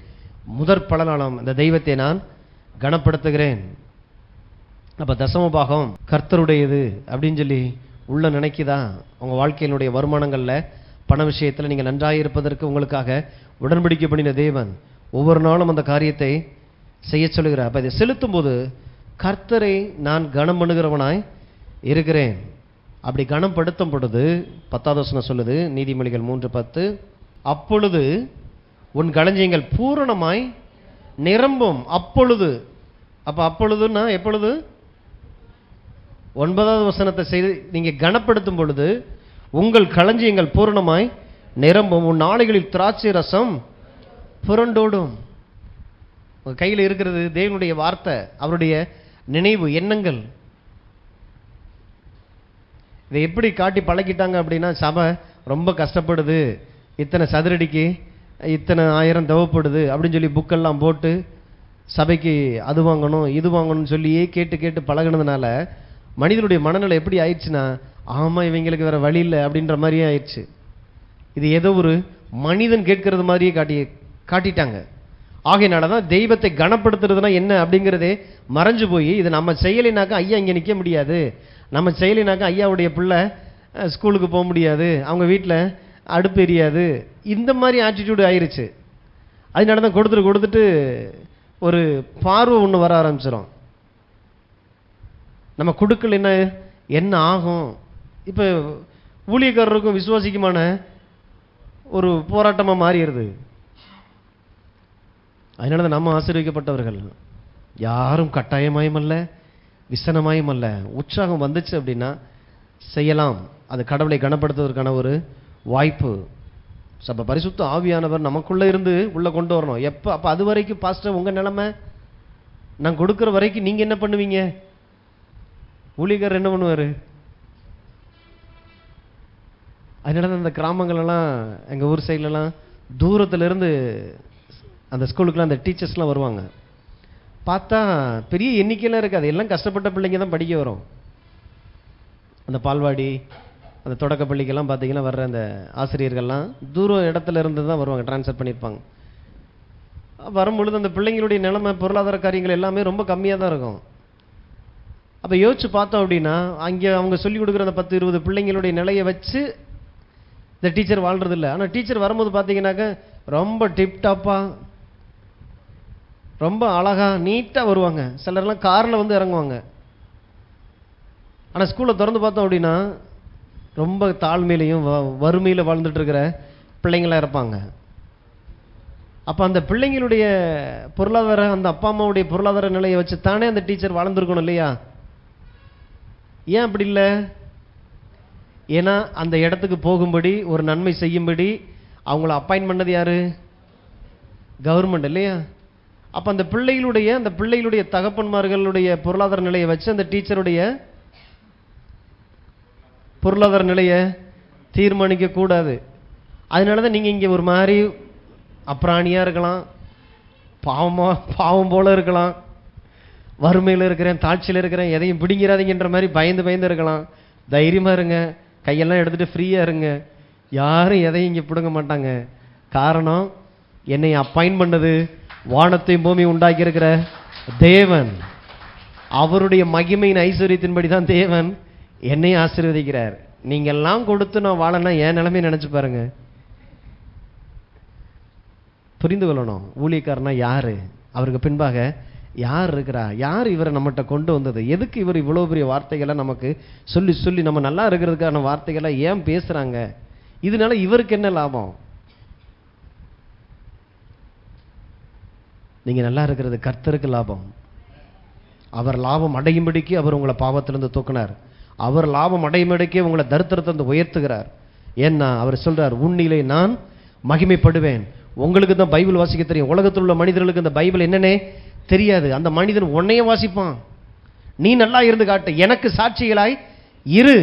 முதற் பலனாலும் இந்த தெய்வத்தை நான் கனப்படுத்துகிறேன். அப்ப தசமபாகம் கர்த்தருடையது அப்படின்னு சொல்லி உள்ள நினைக்குதா? உங்க வாழ்க்கையினுடைய வருமானங்கள்ல, பண விஷயத்துல நீங்க நன்றாக இருப்பதற்கு உங்களுக்காக உடன்படிக்கை பண்ணின தேவன் ஒவ்வொரு நாளும் அந்த காரியத்தை செய்ய சொல்லுகிறார். அப்ப இதை செலுத்தும் போது கர்த்தரை நான் கனம் பண்ணுகிறவனாய் இருக்கிறேன். அப்படி கனப்படுத்தும் பொழுது 10வது வசனம் சொல்லுது, நீதிமொழிகள் 3:10, அப்பொழுது உன் களஞ்சியங்கள் பூரணமாய் நிரம்பும். அப்பொழுது, அப்ப அப்பொழுதுன்னா எப்பொழுது? 9வது வசனத்தை செய்து நீங்க கனப்படுத்தும் பொழுது உங்கள் களஞ்சியங்கள் பூரணமாய் நிரம்பும், உன் நாளைகளில் திராட்சை ரசம் புரண்டோடும். உங்கள் கையில் இருக்கிறது தேவனுடைய வார்த்தை, அவருடைய நினைவு எண்ணங்கள். இதை எப்படி காட்டி பழகிட்டாங்க அப்படின்னா, சபை ரொம்ப கஷ்டப்படுது, இத்தனை சதுரடிக்கு இத்தனை 1000 தேவைப்படுது அப்படின்னு சொல்லி புக்கெல்லாம் போட்டு சபைக்கு அது வாங்கணும் இது வாங்கணும்னு சொல்லியே கேட்டு கேட்டு பழகினதுனால மனிதனுடைய மனநிலை எப்படி ஆயிடுச்சுன்னா, ஆமாம் இவங்களுக்கு வேற வழி இல்லை அப்படின்ற மாதிரியே ஆயிடுச்சு. இது ஏதோ ஒரு மனிதன் கேட்கறது மாதிரியே காட்டிட்டாங்க. ஆகையினால தான் தெய்வத்தை கனப்படுத்துறதுனா என்ன அப்படிங்கிறதே மறைஞ்சு போய், இது நம்ம செய்யலைனாக்கா ஐயா இங்கே நிற்க முடியாது, நம்ம செய்யலைனாக்கா ஐயாவுடைய பிள்ளை ஸ்கூலுக்கு போக முடியாது, அவங்க வீட்டில் அடுப்பு எரியாது, இந்த மாதிரி ஆட்டிடியூடு ஆயிடுச்சு. அதனால தான் கொடுத்துட்டு ஒரு பார்வை ஒன்று வர ஆரம்பிச்சிடும். நம்ம கொடுக்கல என்ன ஆகும்? இப்போ ஊழியக்காரருக்கும் விசுவாசிக்குமான ஒரு போராட்டமாக மாறிடுது. அதனால தான் நம்ம ஆசீர்வதிக்கப்பட்டவர்கள். யாரும் கட்டாயமாயும் அல்ல, விசனமாயும் அல்ல. உற்சாகம் வந்துச்சு அப்படின்னா செய்யலாம். அது கடவுளை கனப்படுத்துவதற்கான ஒரு வாய்ப்பு. அப்போ பரிசுத்த ஆவியானவர் நமக்குள்ளே இருந்து உள்ளே கொண்டு வரணும். எப்போ? அப்போ அது வரைக்கும் பாஸ்டர் உங்கள் நிலைமை, நான் கொடுக்குற வரைக்கும் நீங்கள் என்ன பண்ணுவீங்க? ஊழியக்காரர் என்ன பண்ணுவார்? அதனால தான் அந்த கிராமங்களெல்லாம், எங்கள் ஊர் சைட்லலாம் தூரத்துலேருந்து அந்த ஸ்கூலுக்குலாம் அந்த டீச்சர்ஸ்லாம் வருவாங்க. பார்த்தா பெரிய எண்ணிக்கையெல்லாம் இருக்காது, எல்லாம் கஷ்டப்பட்ட பிள்ளைங்க தான் படிக்க வரும். அந்த பால்வாடி, அந்த தொடக்க பள்ளிக்கெல்லாம் பார்த்தீங்கன்னா வர்ற அந்த ஆசிரியர்கள்லாம் தூர இடத்துல இருந்து தான் வருவாங்க, ட்ரான்ஸ்ஃபர் பண்ணியிருப்பாங்க. வரும்பொழுது அந்த பிள்ளைங்களுடைய நிலைமை, பொருளாதார காரியங்கள் எல்லாமே ரொம்ப கம்மியாக தான் இருக்கும். அப்போ யோசிச்சு பார்த்தோம் அப்படின்னா, அங்கே அவங்க சொல்லிக் கொடுக்குற அந்த 10-20 பிள்ளைங்களுடைய நிலையை வச்சு இந்த டீச்சர் வாழ்றது இல்லை. ஆனால் டீச்சர் வரும்போது பார்த்தீங்கன்னாக்க ரொம்ப டிப்டாப்பாக, ரொம்ப அழகாக நீட்டாக வருவாங்க. சிலர்லாம் காரில் வந்து இறங்குவாங்க. ஆனால் ஸ்கூலை திறந்து பார்த்தோம் அப்படின்னா ரொம்ப தாழ்மையிலையும் வறுமையில் வாழ்ந்துட்டு இருக்கிற பிள்ளைங்களாக இருப்பாங்க. அப்போ அந்த பிள்ளைங்களுடைய பொருளாதார, அந்த அப்பா அம்மாவுடைய பொருளாதார நிலையை வச்சு தானே அந்த டீச்சர் வாழ்ந்துருக்கணும் இல்லையா? ஏன் அப்படி இல்லை? ஏன்னா அந்த இடத்துக்கு போகும்படி, ஒரு நன்மை செய்யும்படி அவங்கள அப்பாயின்ட் பண்ணது யாரு? கவர்மெண்ட் இல்லையா? அப்போ அந்த பிள்ளைகளுடைய தகப்பன்மார்களுடைய பொருளாதார நிலையை வச்சு அந்த டீச்சருடைய பொருளாதார நிலையை தீர்மானிக்க கூடாது. அதனால தான் நீங்கள் இங்கே ஒரு மாதிரி அப்ராணியாக இருக்கலாம், பாவம் போல இருக்கலாம், வறுமையில் இருக்கிறேன், தாட்சியில் இருக்கிறேன், எதையும் பிடிங்கிறாதீங்கன்ற மாதிரி பயந்து இருக்கலாம். தைரியமாக இருங்க, கையெல்லாம் எடுத்துகிட்டு ஃப்ரீயாக இருங்க. யாரும் எதையும் இங்கே பிடுங்க மாட்டாங்க. காரணம், என்னை அப்பாயின்ட் பண்ணது வானத்தையும் பூமி உண்டாக்கி இருக்கிற தேவன். அவருடைய மகிமையின் ஐஸ்வர்யத்தின்படி தான் தேவன் என்னை ஆசீர்வதிக்கிறார். நீங்க எல்லாம் கொடுத்து நான் வாழனா என் நிலைமை நினைச்சு பாருங்க. புரிந்து கொள்ளணும். ஊழியக்காரனா யாரு, அவருக்கு பின்பாக யார் இருக்கிறா, யார் இவரை நம்மகிட்ட கொண்டு வந்தது, எதுக்கு இவர் இவ்வளவு பெரிய வார்த்தைகளை நமக்கு சொல்லி நம்ம நல்லா இருக்கிறதுக்கான வார்த்தைகளை ஏன் பேசுறாங்க, இதனால இவருக்கு என்ன லாபம்? நீங்க நல்லா இருக்கிறது கர்த்தருக்கு லாபம். அவர் லாபம் அடையும்படிக்கு அவர் உங்களை பாவத்திலிருந்து தூக்கினார். அவர் லாபம் அடையும்படிக்கே உங்களை தரித்திரத்தை உயர்த்துகிறார். ஏன்னா அவர் சொல்றார், உன்னிலே நான் மகிமைப்படுவேன். உங்களுக்கு தான் பைபிள் வாசிக்க தெரியும், உலகத்தில் உள்ள மனிதர்களுக்கு இந்த பைபிள் என்னன்னே தெரியாது. அந்த மனிதன் உன்னையே வாசிப்பான். நீ நல்லா இருந்து காட்டு, எனக்கு சாட்சிகளாய் இரு,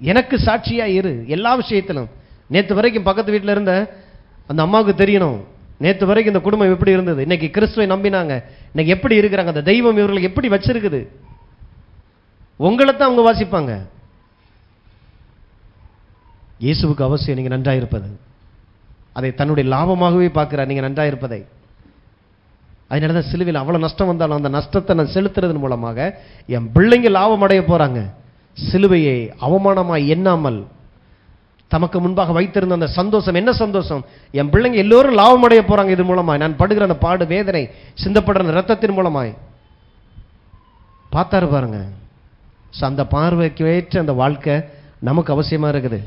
எனக்கு சாட்சியா இரு எல்லா விஷயத்திலும். நேற்று வரைக்கும் பக்கத்து வீட்டில் இருந்த அந்த அம்மாவுக்கு தெரியணும், நேற்று வரைக்கும் இந்த குடும்பம் எப்படி இருந்தது, இன்னைக்கு கிறிஸ்துவை நம்பினாங்க, இன்னைக்கு எப்படி இருக்கிறாங்க, அந்த தெய்வம் இவர்களுக்கு எப்படி வச்சிருக்குது. உங்களைத்தான் அவங்க வாசிப்பாங்க. இயேசுவுக்கு அவசியம் நீங்க நன்றாயிருப்பது. அதை தன்னுடைய லாபமாகவே பார்க்கிறார், நீங்க நன்றாயிருப்பதை. அதனாலதான் சிலுவையில் அவ்வளவு நஷ்டம் வந்தாலும் அந்த நஷ்டத்தை நான் செலுத்துறதன் மூலமாக என் பிள்ளைங்க லாபம் அடைய போறாங்க. சிலுவையை அவமானமாய் எண்ணாமல் தமக்கு முன்பாக வைத்திருந்த அந்த சந்தோஷம், என்ன சந்தோஷம், என் பிள்ளைங்க எல்லோரும் லாபம் அடைய போறாங்க இது மூலமாய், நான் படுகிற அந்த பாடு வேதனை, சிந்தப்படுற ரத்தத்தின் மூலமாய். பார்த்தாரு பாருங்க. அந்த பார்வைக்கு ஏற்ற அந்த வாழ்க்கை நமக்கு அவசியமா இருக்குது.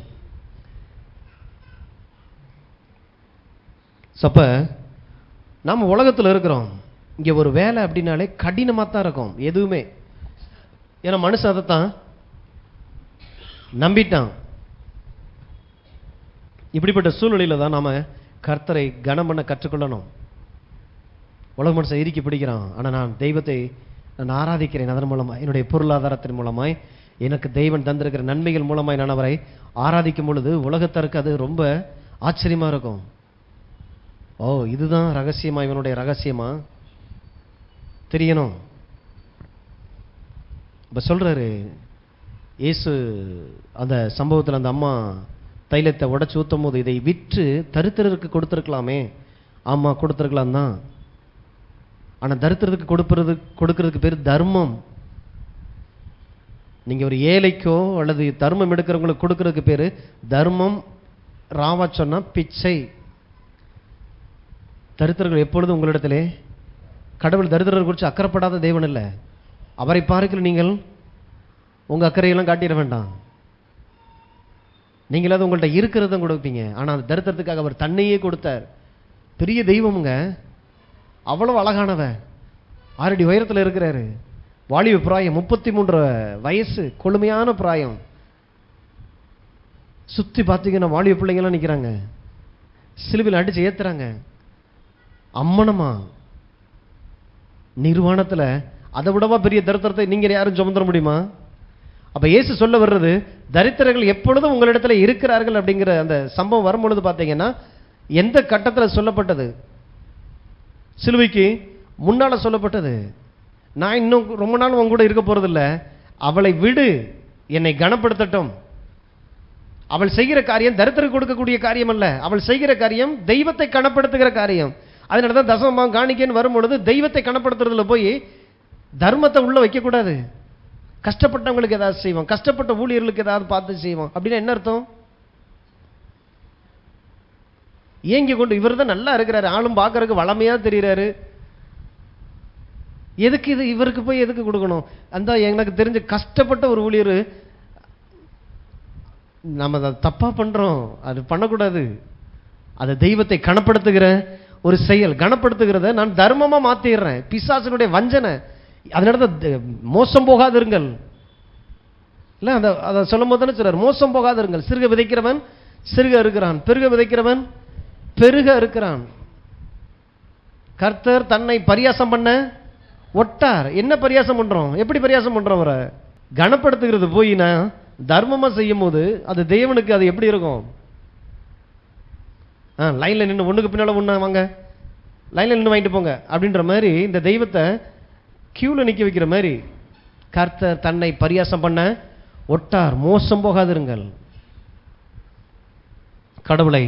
அப்ப நம்ம உலகத்தில் இருக்கிறோம், இங்க ஒரு வேலை அப்படின்னாலே கடினமா தான் இருக்கும் எதுவுமே. ஏன்னா மனுஷன் அதைத்தான் நம்பிட்டான். இப்படிப்பட்ட சூழ்நிலையில தான் நாம கர்த்தரை கனம் பண்ண கற்றுக்கொள்ளணும். உலக மனுஷன் இறுக்கி பிடிக்கிறான். ஆனால் நான் தெய்வத்தை நான் ஆராதிக்கிறேன். அதன் மூலமாக என்னுடைய பொருளாதாரத்தின் மூலமாய் எனக்கு தெய்வன் தந்திருக்கிற நன்மைகள் மூலமாய் நான் அவரை ஆராதிக்கும் பொழுது உலகத்தருக்கு அது ரொம்ப ஆச்சரியமா இருக்கும். ஓ, இதுதான் ரகசியமா, இவனுடைய ரகசியமா தெரியணும். இப்ப சொல்றாரு இயேசு அந்த சம்பவத்தில் அந்த அம்மா தைலத்தை உடைச்சு ஊற்றும் போது, இதை விற்று தரித்திரருக்கு கொடுத்துருக்கலாமே. ஆமா, கொடுத்துருக்கலாம் தான். ஆனால் தரித்திரத்துக்கு கொடுக்கறதுக்கு பேர் தர்மம். நீங்க ஒரு ஏழைக்கோ அல்லது தர்மம் எடுக்கிறவங்களுக்கு கொடுக்கறதுக்கு பேரு தர்மம். ராவா சொன்னா பிச்சை. தரித்திரர்கள் எப்பொழுதும் உங்களிடத்திலே, கடவுள் தரித்திரர்கள் குறித்து அக்கறைப்படாத தேவன் இல்லை. அவரை பார்க்கிற நீங்கள் உங்க அக்கறையெல்லாம் காட்டிட வேண்டாம். நீங்களாவது உங்கள்கிட்ட இருக்கிறத கொடுப்பீங்க. ஆனால் அந்த தரித்திரத்துக்காக அவர் தன்னையே கொடுத்தார். பெரிய தெய்வமுங்க. அவ்வளவு அழகானவன். 6 அடி உயரத்தில் இருக்கிறாரு. வாலிப பிராயம், 33 வயசு, கொழுமையான பிராயம். சுத்தி பார்த்தீங்கன்னா வாலிப பிள்ளைங்கெல்லாம் நிற்கிறாங்க. சிலுவையில் அடிச்சு ஏத்துறாங்க. அம்மனமா நிர்வாணத்துல அதை விடவா பெரிய தரித்திரத்தை நீங்க யாரும் சுமந்துட முடியுமா? அப்ப இயேசு சொல்ல வர்றது, தரித்திரர்கள் எப்பொழுதும் உங்களிடத்துல இருக்கிறார்கள் அப்படிங்கிற அந்த சம்பவம் வரும்பொழுது பார்த்தீங்கன்னா எந்த கட்டத்தில் சொல்லப்பட்டது? சிலுவைக்கு முன்னால சொல்லப்பட்டது. நான் இன்னும் ரொம்ப நாள் உங்க கூட இருக்க போறதில்ல, அவளை விடு, என்னை கனப்படுத்தட்டும். அவள் செய்கிற காரியம் தரித்திரம் கொடுக்கக்கூடிய காரியம் அல்ல. அவள் செய்கிற காரியம் தெய்வத்தை கனப்படுத்துகிற காரியம். அதனாலதான் தசமபாகம் காணிக்கைன்னு வரும்பொழுது தெய்வத்தை கனப்படுத்துறதுல போய் தர்மத்தை உள்ள வைக்க கூடாது. கஷ்டப்பட்டவங்களுக்கு ஏதாவது செய்வோம், கஷ்டப்பட்ட ஊழியர்களுக்கு ஏதாவது பார்த்து செய்வோம் அப்படின்னா என்ன அர்த்தம்? ஏங்கி கொண்டு இவர் தான் நல்லா இருக்கிறாரு, ஆளும் பார்க்கறதுக்கு வளமையா தெரிகிறாரு, எதுக்கு இது இவருக்கு போய் எதுக்கு கொடுக்கணும்? அந்த எனக்கு தெரிஞ்ச கஷ்டப்பட்ட ஒரு ஊழியர், நம்ம அதை தப்பா பண்றோம், அது பண்ணக்கூடாது. அதை தெய்வத்தை கனப்படுத்துகிற ஒரு செயல். கனப்படுத்துகிறத நான் தர்மமா மாத்திடுறேன். பிசாசனுடைய வஞ்சனை. அதனால மோசம் போகாதிருங்கள் இல்ல, அதை சொல்லும் போது தானே சொல்றார், மோசம் போகாதிருங்கள். சிறுக விதைக்கிறவன் சிறுக இருக்கிறான், பெருக விதைக்கிறவன் பெருக இருக்கிறான். கர்த்தர் தன்னை பரியாசம் பண்ண ஒட்டார். என்ன பரியாசம் பண்றோம்? எப்படி பரியாசம் பண்றோம்? அவரை கனப்படுத்துகிறது போயினா தர்மமா செய்யும் போது அது தேவனுக்கு அது எப்படி இருக்கும்? லைன்ல நின்று ஒண்ணுக்கு பின்னால ஒண்ணு வாங்க, லைன்ல நின்று வாங்கிட்டு போங்க அப்படின்ற மாதிரி இந்த தெய்வத்தை கியூல நிக்க வைக்கிற மாதிரி கர்த்தர் தன்னை பரியாசம் பண்ண ஒட்டார். மோசம் போகாதிருங்கள். கடவுளை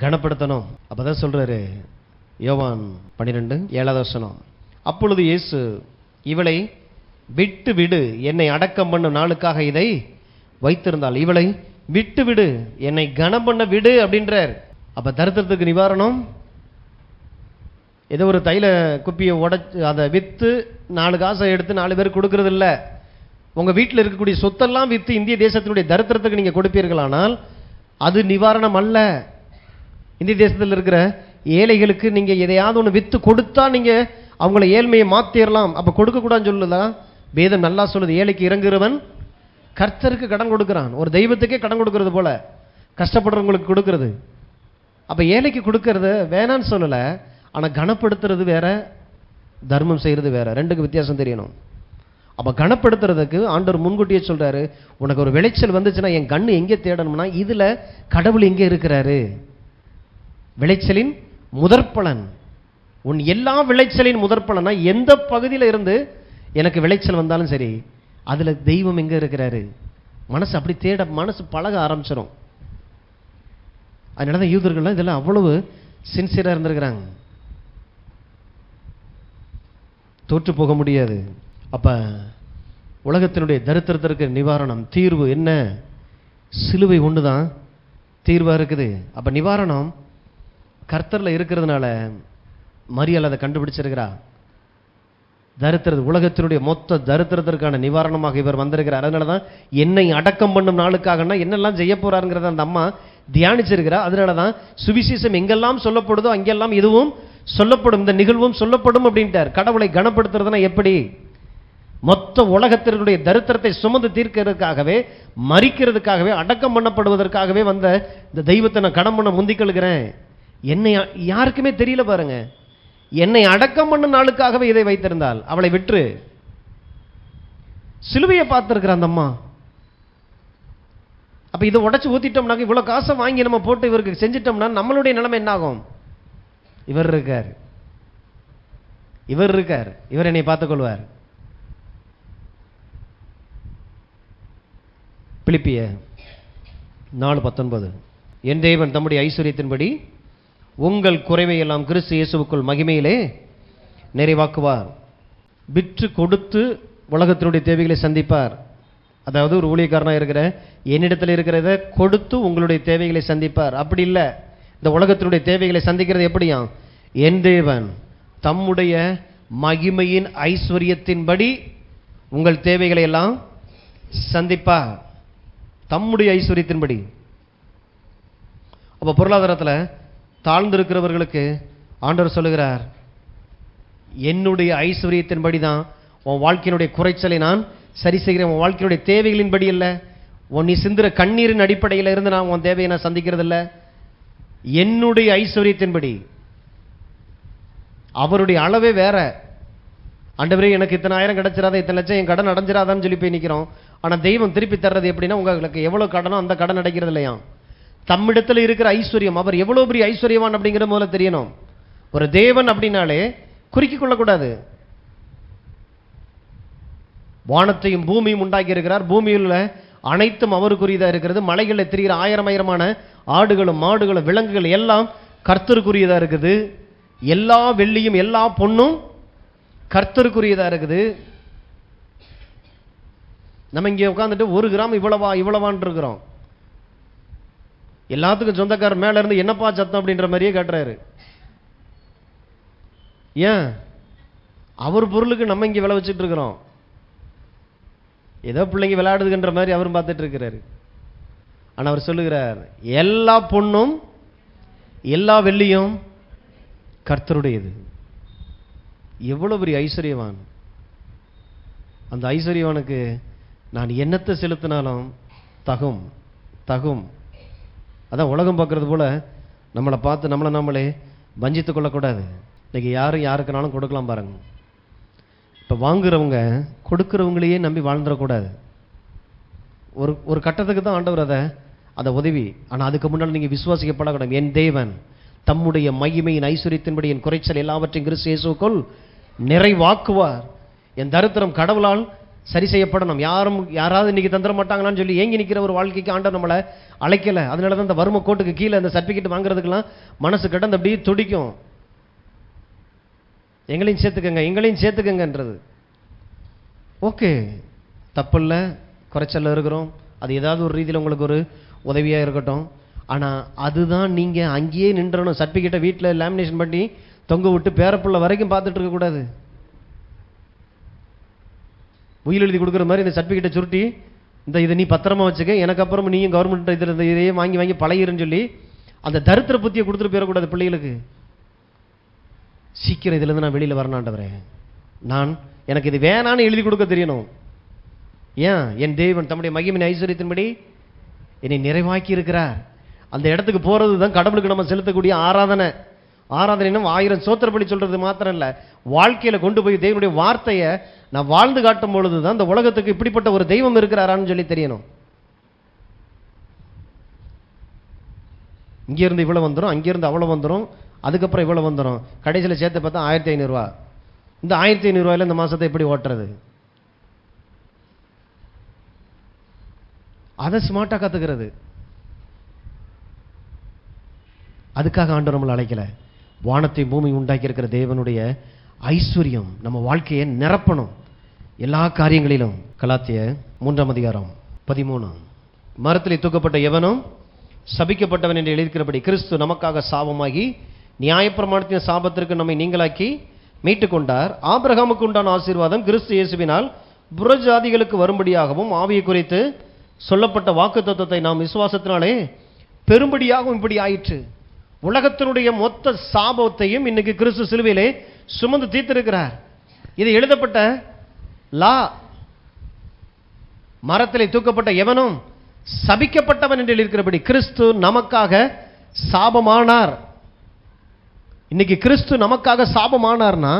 கனப்படுத்தணும். அப்பதான் சொல்றாரு யோவான் 12:7. அப்பொழுது இயேசு, இவளை விட்டு விடு, என்னை அடக்கம் பண்ணும் நாளுக்காக இதை வைத்திருந்தாள். இவளை விட்டு விடு, என்னை கனம் பண்ண விடு அப்படின்றார். அப்ப தரித்திரத்துக்கு நிவாரணம் ஏதோ ஒரு தைல குப்பியை உடைச்சு அதை விற்று 4 காசை எடுத்து 4 பேர் கொடுக்கறது இல்லை. உங்க வீட்டில் இருக்கக்கூடிய சொத்தெல்லாம் விற்று இந்திய தேசத்தினுடைய தரித்திரத்துக்கு நீங்க கொடுப்பீர்களானால் அது நிவாரணம் அல்ல. இந்திய தேசத்தில் இருக்கிற ஏழைகளுக்கு நீங்க எதையாவது ஒன்று விற்று கொடுத்தா நீங்க அவங்கள ஏழ்மையை மாத்திரலாம். அப்ப கொடுக்க கூடாதுன்னு சொல்லுதா வேதம் நல்லா சொல்லுது. ஏழைக்கு இறங்குறவன் கர்த்தருக்கு கடன் கொடுக்கிறான். ஒரு தெய்வத்துக்கே கடன் கொடுக்கறது போல கஷ்டப்படுறவங்களுக்கு கொடுக்கறது. அப்ப ஏழைக்கு கொடுக்கறது வேணான்னு சொல்லல, ஆனா கனப்படுத்துறது வேற, தர்மம் செய்யறது வேற. ரெண்டுக்கு வித்தியாசம் தெரியணும். அப்ப கனப்படுத்துறதுக்கு ஆண்டவர் முன்கூட்டியே சொல்றாரு, உனக்கு ஒரு விளைச்சல் வந்துச்சுன்னா என் கண்ணு எங்கே தேடணும்னா இதுல கடவுள் எங்கே இருக்கிறாரு. விளைச்சலின் முதற்பலன், உன் எல்லா விளைச்சலின் முதற்பலனா எந்த பகுதியில் இருந்து எனக்கு விளைச்சல் வந்தாலும் சரி அதுல தெய்வம் எங்க இருக்கிறாரு. மனசு அப்படி தேட, மனசு பழக ஆரம்பிச்சிடும். அதனாலதான் யூதர்கள் இதெல்லாம் அவ்வளவு சின்சியரா இருந்திருக்கிறாங்க. தோற்று போக முடியாது. அப்ப உலகத்தினுடைய தரித்திரத்திற்கு நிவாரணம், தீர்வு என்ன? சிலுவை ஒண்ணுதான் தீர்வா இருக்குது. அப்ப நிவாரணம் கர்த்தர்ல இருக்கிறதுனால மரியாள் அதை கண்டுபிடிச்சிருக்கிறா. உலகத்தினுடைய மொத்த தரித்திரத்திற்கான நிவாரணமாக இவர் வந்திருக்கிறார். அதனாலதான் என்னை அடக்கம் பண்ணும் நாளுக்காகனா என்னெல்லாம் செய்ய போறாருங்கிறத அந்த அம்மா தியானிச்சிருக்கிறா. அதனாலதான் சுவிசேஷம் எங்கெல்லாம் சொல்லப்படுதோ அங்கெல்லாம் இதுவும் சொல்லப்படும், இந்த நிகழ்வும் சொல்லப்படும் அப்படின்ட்டார். கடவுளை கனப்படுத்துறதுனா எப்படி? மொத்த உலகத்தினுடைய தரித்திரத்தை சுமந்து தீர்க்கிறதுக்காகவே, மரிக்கிறதுக்காகவே, அடக்கம் பண்ணப்படுவதற்காகவே வந்த இந்த தெய்வத்தை நான் கடன் பண்ண முந்திக்கொள்கிறேன். என்னை யாருக்குமே தெரியல பாருங்க. என்னை அடக்கம் பண்ண நாளுக்காகவே இதை வைத்திருந்தால் அவளை விற்று. சிலுவையை பார்த்திருக்கிற அந்த அம்மா. அப்ப இதை உடைச்சு ஊத்திட்டோம்னா, இவ்வளவு காசை வாங்கி நம்ம போட்டு இவருக்கு செஞ்சிட்டோம்னா நம்மளுடைய நிலைமை என்ன ஆகும்? இவர் இருக்கார், இவர் என்னை பார்த்துக் கொள்வார். பிலிப்பியர் 4:19, என் தேவன் தம்முடைய ஐஸ்வரியத்தின்படி உங்கள் குறைவை எல்லாம் கிறிஸ்து இயேசுவுக்குள் மகிமையிலே நிறைவாக்குவார். விற்று கொடுத்து உலகத்தினுடைய தேவைகளை சந்திப்பார். அதாவது ஒரு ஊழியக்காரனாக இருக்கிற என்னிடத்தில் இருக்கிறத கொடுத்து உங்களுடைய தேவைகளை சந்திப்பார். அப்படி இல்லை, இந்த உலகத்தினுடைய தேவைகளை சந்திக்கிறது எப்படியா? என் தேவன் தம்முடைய மகிமையின் ஐஸ்வரியத்தின்படி உங்கள் தேவைகளை எல்லாம் சந்திப்பார். தம்முடைய ஐஸ்வரியத்தின்படி. அப்ப பொருளாதாரத்தில் தாழ்ந்திருக்கிறவர்களுக்கு ஆண்டவர் சொல்லுகிறார், என்னுடைய ஐஸ்வரியத்தின்படி தான் உன் வாழ்க்கையினுடைய குறைச்சலை நான் சரி செய்கிறேன். உன் வாழ்க்கையினுடைய தேவைகளின்படி இல்லை, நீ சிந்துற கண்ணீரின் அடிப்படையில் இருந்து நான் உன் தேவையை நான் சந்திக்கிறது இல்லை. என்னுடைய ஐஸ்வரியத்தின்படி. அவருடைய அளவே வேற. ஆண்டவரே எனக்கு இத்தனை ஆயிரம் கிடைச்சிடாத, இத்தனை லட்சம் என் கடன் அடைஞ்சிடாதான்னு சொல்லி போய் நிற்கிறோம். ஆனால் தெய்வம் திருப்பி தர்றது எப்படின்னா, உங்களுக்கு எவ்வளோ கடனோ அந்த கடன் அடைக்கிறது இல்லையா? தம்மிடத்தில் இருக்கிற ஐஸ்வர்யம், அவர் எவ்வளோ பெரிய ஐஸ்வர்யவான் அப்படிங்கிற போல தெரியணும். ஒரு தேவன் அப்படின்னாலே குறுக்கிக் கொள்ளக்கூடாது. வானத்தையும் பூமியும் உண்டாக்கி இருக்கிறார். பூமியில் அனைத்தும் அவருக்குரியதாக இருக்கிறது. மலைகளில் திரிகிற ஆயிரமான ஆடுகளும் மாடுகளும் விலங்குகள் எல்லாம் கர்த்தருக்குரியதாக இருக்குது. எல்லா வெள்ளியும் எல்லா பொண்ணும் கர்த்தருக்குரியதாக இருக்குது. நம்ம இங்கே உட்காந்துட்டு 1 கிராம் இவ்வளவான் இருக்கிறோம். எல்லாத்துக்கும் சொந்தக்காரர் மேல இருந்து என்னப்பா சத்தம் அப்படின்ற மாதிரியே காட்டுறாரு. ஏன்? அவர் பொருளுக்கு நம்ம இங்கே விளை வச்சுட்டு இருக்கிறோம். ஏதோ பிள்ளைங்க விளையாடுதுன்ற மாதிரி அவரும் பார்த்துட்டு இருக்கிறாரு. ஆனால் அவர் சொல்லுகிறார், எல்லா பொண்ணும் எல்லா வெள்ளியும் கர்த்தருடையது. எவ்வளவு பெரிய ஐஸ்வர்யவான்! அந்த ஐஸ்வர்யவானுக்கு நான் என்னத்தை செலுத்தினாலும் தகும் தகும். அதான் உலகம் பார்க்கறது போல நம்மளை பார்த்து நம்மளே வஞ்சித்துக் கொள்ளக்கூடாது. இன்னைக்கு யாரும் யாருக்குனாலும் கொடுக்கலாம் பாருங்க. இப்போ வாங்குறவங்க கொடுக்குறவங்களையே நம்பி வாழ்ந்துடக்கூடாது. ஒரு கட்டத்துக்கு தான் ஆண்டவர் அதை உதவி. ஆனால் அதுக்கு முன்னால் நீங்கள் விசுவாசிக்கப்படக்கூடாது. என் தேவன் தம்முடைய மகிமையின் ஐஸ்வரியத்தின்படி என் குறைச்சல் எல்லாவற்றையும் கிறிஸ்து இயேசுவுக்குள் நிறைவாக்குவார். என் தரித்திரம் கடவுளால் சரி செய்யப்படணும். யாராவது இன்னைக்கு தந்துட மாட்டாங்களான்னு சொல்லி ஏங்கி நிற்கிற ஒரு வாழ்க்கைக்கு ஆண்டவர் நம்மளை அழைக்கலை. அதனால தான் இந்த வறுமை கோட்டுக்கு கீழே அந்த சர்டிஃபிகேட் வாங்குறதுக்கெல்லாம் மனசு கிடந்து அப்படியே துடிக்கும். எங்களையும் சேர்த்துக்கங்கன்றது. ஓகே, தப்பில்ல, குறைச்சல்ல இருக்கிறோம். அது ஏதாவது ஒரு ரீதியில் உங்களுக்கு ஒரு உதவியாக இருக்கட்டும். ஆனால் அதுதான் நீங்கள் அங்கேயே நின்றணும். சர்டிஃபிகேட்டை வீட்டில் லேமினேஷன் பண்ணி தொங்க விட்டு பேரப்புள்ள வரைக்கும் பார்த்துட்டு இருக்கக்கூடாது. உயில் எழுதி கொடுக்குற மாதிரி இந்த சர்டிஃபிகேட்டை சுருட்டி இதை நீ பத்திரமா வச்சுக்க, எனக்கு அப்புறம் நீயும் கவர்மெண்ட் இதையே வாங்கி பழகிருன்னு சொல்லி அந்த தரித்திர புத்தியை கொடுத்துட்டு போயிடக்கூடாது பிள்ளைகளுக்கு. சீக்கிரம் இதுலேருந்து நான் வெளியில் வரணாண்டவரே, எனக்கு இது வேணான்னு எழுதி கொடுக்க தெரியணும். ஏன்? என் தேவன் தம்முடைய மகிமையின் ஐஸ்வரியத்தின்படி என்னை நிறைவாக்கி இருக்கிறார். அந்த இடத்துக்கு போகிறது தான் கடவுளுக்கு நம்ம செலுத்தக்கூடிய ஆராதனைன்னு 1000 சோத்திர பலி சொல்றது மாத்திரம் இல்லை, வாழ்க்கையில் கொண்டு போய் தேவனுடைய வார்த்தையை நான் வாழ்ந்து காட்டும் பொழுது தான் இந்த உலகத்துக்கு இப்படிப்பட்ட ஒரு தெய்வம் இருக்கிறாரான்னு சொல்லி தெரியணும். இங்கிருந்து இவ்வளவு வந்துடும், அங்கிருந்து அவ்வளவு வந்துடும், அதுக்கப்புறம் இவ்வளவு வந்துடும், கடைசியில் சேர்த்து பார்த்தா 1500 ரூபா. இந்த 1500 ரூபாயில இந்த மாசத்தை எப்படி ஓட்டுறது? அதை ஸ்மார்ட்டா கத்துக்கிறது. அதுக்காக ஆண்டவர் நம்மளை அழைக்கல. வானத்தை பூமி உண்டாக்கி இருக்கிற தேவனுடைய ஐஸ்வர்யம் நம்ம வாழ்க்கையை நிரப்பணும் எல்லா காரியங்களிலும். கலாத்தியர் 3:13 மரத்தில் தூக்கப்பட்ட எவனும் சபிக்கப்பட்டவன் என்று எழுதிக்கிறபடி கிறிஸ்து நமக்காக சாபமாகி நியாயப்பிரமாணத்தின் சாபத்திற்கு நம்மை நீங்களாக்கி மீட்டுக் கொண்டார். ஆபிரகாமுக்கு உண்டான ஆசீர்வாதம் கிறிஸ்து இயேசுவினால் புறஜாதிகளுக்கு வரும்படியாகவும் ஆவியை குறித்து சொல்லப்பட்ட வாக்குத்தத்தத்தை நாம் விசுவாசத்தினாலே பெரும்படியாகவும் இப்படி ஆயிற்று. உலகத்தினுடைய மொத்த சாபத்தையும் இன்னைக்கு கிறிஸ்து சிலுவையிலே சுமந்து தீர்த்திருக்கிறார். இது எழுதப்பட்ட லா. மரத்திலே தூக்கப்பட்ட எவனும் சபிக்கப்பட்டவன் என்று இருக்கிறபடி கிறிஸ்து நமக்காக சாபமானார். இன்னைக்கு கிறிஸ்து நமக்காக சாபமானார்னா